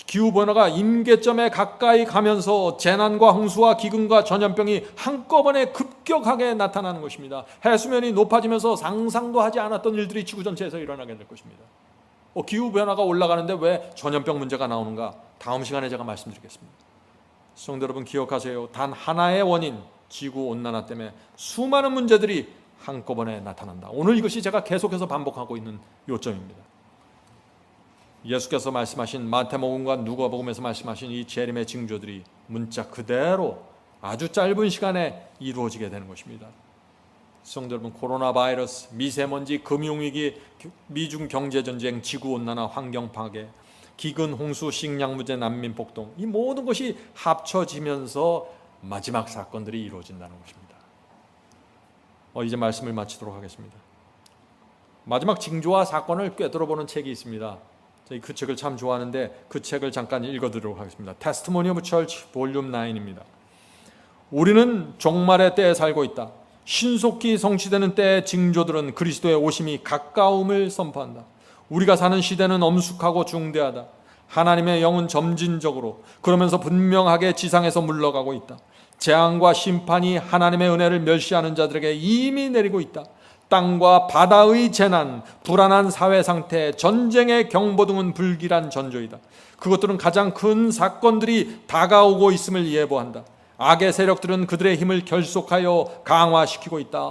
기후변화가 임계점에 가까이 가면서 재난과 홍수와 기근과 전염병이 한꺼번에 급격하게 나타나는 것입니다. 해수면이 높아지면서 상상도 하지 않았던 일들이 지구 전체에서 일어나게 될 것입니다. 기후변화가 올라가는데 왜 전염병 문제가 나오는가? 다음 시간에 제가 말씀드리겠습니다. 성도 여러분, 기억하세요. 단 하나의 원인, 지구온난화 때문에 수많은 문제들이 한꺼번에 나타난다. 오늘 이것이 제가 계속해서 반복하고 있는 요점입니다. 예수께서 말씀하신 마태복음과 누가복음에서 말씀하신 이 재림의 징조들이 문자 그대로 아주 짧은 시간에 이루어지게 되는 것입니다. 성도 여러분, 코로나 바이러스, 미세먼지, 금융위기, 미중 경제전쟁, 지구온난화, 환경파괴, 기근, 홍수, 식량 문제, 난민 폭동, 이 모든 것이 합쳐지면서 마지막 사건들이 이루어진다는 것입니다. 이제 말씀을 마치도록 하겠습니다. 마지막 징조와 사건을 꿰뚫어보는 책이 있습니다. 그 책을 참 좋아하는데 그 책을 잠깐 읽어드리도록 하겠습니다. Testimony of Church 볼륨 9입니다. 우리는 종말의 때에 살고 있다. 신속히 성취되는 때의 징조들은 그리스도의 오심이 가까움을 선포한다. 우리가 사는 시대는 엄숙하고 중대하다. 하나님의 영은 점진적으로 그러면서 분명하게 지상에서 물러가고 있다. 재앙과 심판이 하나님의 은혜를 멸시하는 자들에게 이미 내리고 있다. 땅과 바다의 재난, 불안한 사회 상태, 전쟁의 경보 등은 불길한 전조이다. 그것들은 가장 큰 사건들이 다가오고 있음을 예보한다. 악의 세력들은 그들의 힘을 결속하여 강화시키고 있다.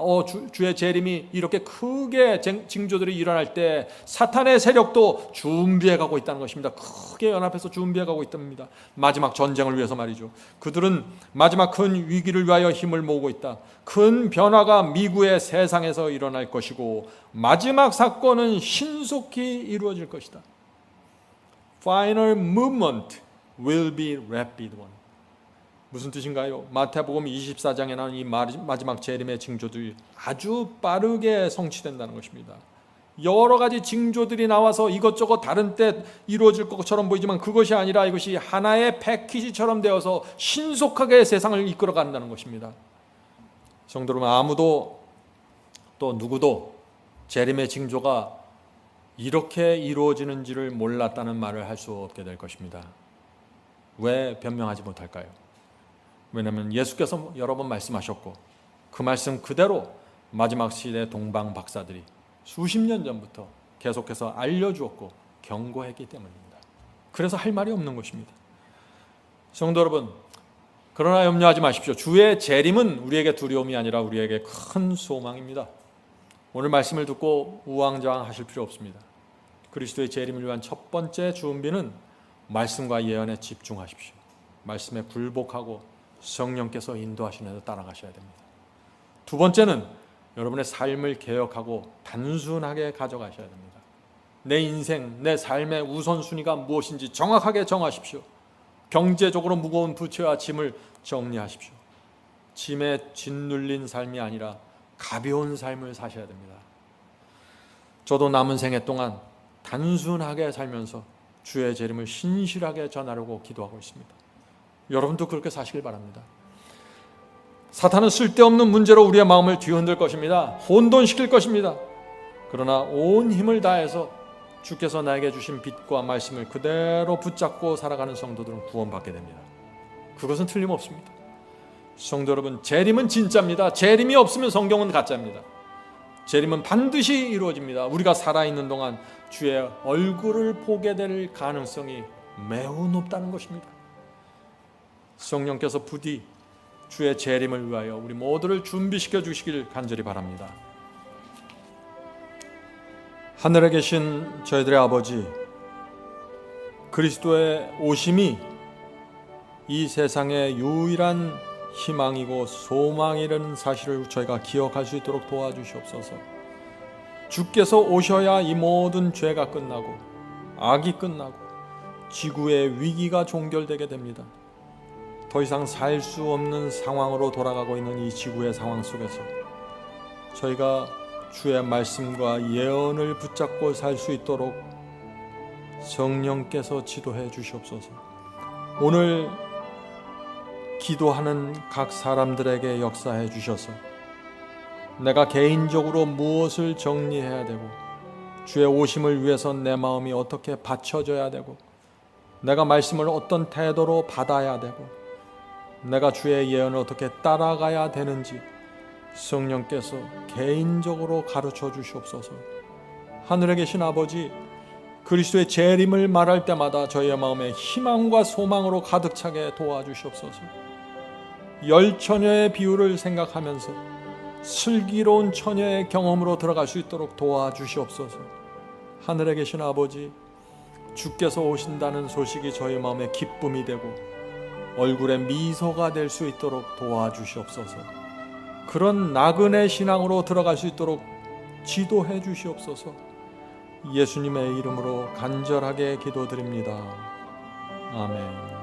주의 재림이 이렇게 크게 징조들이 일어날 때 사탄의 세력도 준비해가고 있다는 것입니다. 크게 연합해서 준비해가고 있답니다. 마지막 전쟁을 위해서 말이죠. 그들은 마지막 큰 위기를 위하여 힘을 모으고 있다. 큰 변화가 미국의 세상에서 일어날 것이고 마지막 사건은 신속히 이루어질 것이다. Final movement will be rapid one. 무슨 뜻인가요? 마태복음 24장에 나온 이 마지막 재림의 징조들이 아주 빠르게 성취된다는 것입니다. 여러 가지 징조들이 나와서 이것저것 다른 때 이루어질 것처럼 보이지만 그것이 아니라 이것이 하나의 패키지처럼 되어서 신속하게 세상을 이끌어 간다는 것입니다. 성도 여러분, 아무도 또 누구도 재림의 징조가 이렇게 이루어지는지를 몰랐다는 말을 할 수 없게 될 것입니다. 왜 변명하지 못할까요? 왜냐하면 예수께서 여러 번 말씀하셨고 그 말씀 그대로 마지막 시대 동방 박사들이 수십 년 전부터 계속해서 알려주었고 경고했기 때문입니다. 그래서 할 말이 없는 것입니다. 성도 여러분, 그러나 염려하지 마십시오. 주의 재림은 우리에게 두려움이 아니라 우리에게 큰 소망입니다. 오늘 말씀을 듣고 우왕좌왕하실 필요 없습니다. 그리스도의 재림을 위한 첫 번째 준비는 말씀과 예언에 집중하십시오. 말씀에 굴복하고 성령께서 인도하시는 대로 따라가셔야 됩니다. 두 번째는 여러분의 삶을 개혁하고 단순하게 가져가셔야 됩니다. 내 인생, 내 삶의 우선순위가 무엇인지 정확하게 정하십시오. 경제적으로 무거운 부채와 짐을 정리하십시오. 짐에 짓눌린 삶이 아니라 가벼운 삶을 사셔야 됩니다. 저도 남은 생애 동안 단순하게 살면서 주의 재림을 신실하게 전하려고 기도하고 있습니다. 여러분도 그렇게 사시길 바랍니다. 사탄은 쓸데없는 문제로 우리의 마음을 뒤흔들 것입니다. 혼돈시킬 것입니다. 그러나 온 힘을 다해서 주께서 나에게 주신 빛과 말씀을 그대로 붙잡고 살아가는 성도들은 구원받게 됩니다. 그것은 틀림없습니다. 성도 여러분, 재림은 진짜입니다. 재림이 없으면 성경은 가짜입니다. 재림은 반드시 이루어집니다. 우리가 살아있는 동안 주의 얼굴을 보게 될 가능성이 매우 높다는 것입니다. 성령께서 부디 주의 재림을 위하여 우리 모두를 준비시켜 주시길 간절히 바랍니다. 하늘에 계신 저희들의 아버지, 그리스도의 오심이 이 세상의 유일한 희망이고 소망이라는 사실을 저희가 기억할 수 있도록 도와주시옵소서. 주께서 오셔야 이 모든 죄가 끝나고 악이 끝나고 지구의 위기가 종결되게 됩니다. 더 이상 살 수 없는 상황으로 돌아가고 있는 이 지구의 상황 속에서 저희가 주의 말씀과 예언을 붙잡고 살 수 있도록 성령께서 지도해 주시옵소서. 오늘 기도하는 각 사람들에게 역사해 주셔서 내가 개인적으로 무엇을 정리해야 되고 주의 오심을 위해서 내 마음이 어떻게 받쳐져야 되고 내가 말씀을 어떤 태도로 받아야 되고 내가 주의 예언을 어떻게 따라가야 되는지 성령께서 개인적으로 가르쳐 주시옵소서. 하늘에 계신 아버지, 그리스도의 재림을 말할 때마다 저희의 마음에 희망과 소망으로 가득 차게 도와주시옵소서. 열 처녀의 비유를 생각하면서 슬기로운 처녀의 경험으로 들어갈 수 있도록 도와주시옵소서. 하늘에 계신 아버지, 주께서 오신다는 소식이 저희 마음에 기쁨이 되고 얼굴에 미소가 될 수 있도록 도와주시옵소서. 그런 나그네 신앙으로 들어갈 수 있도록 지도해 주시옵소서. 예수님의 이름으로 간절하게 기도드립니다. 아멘.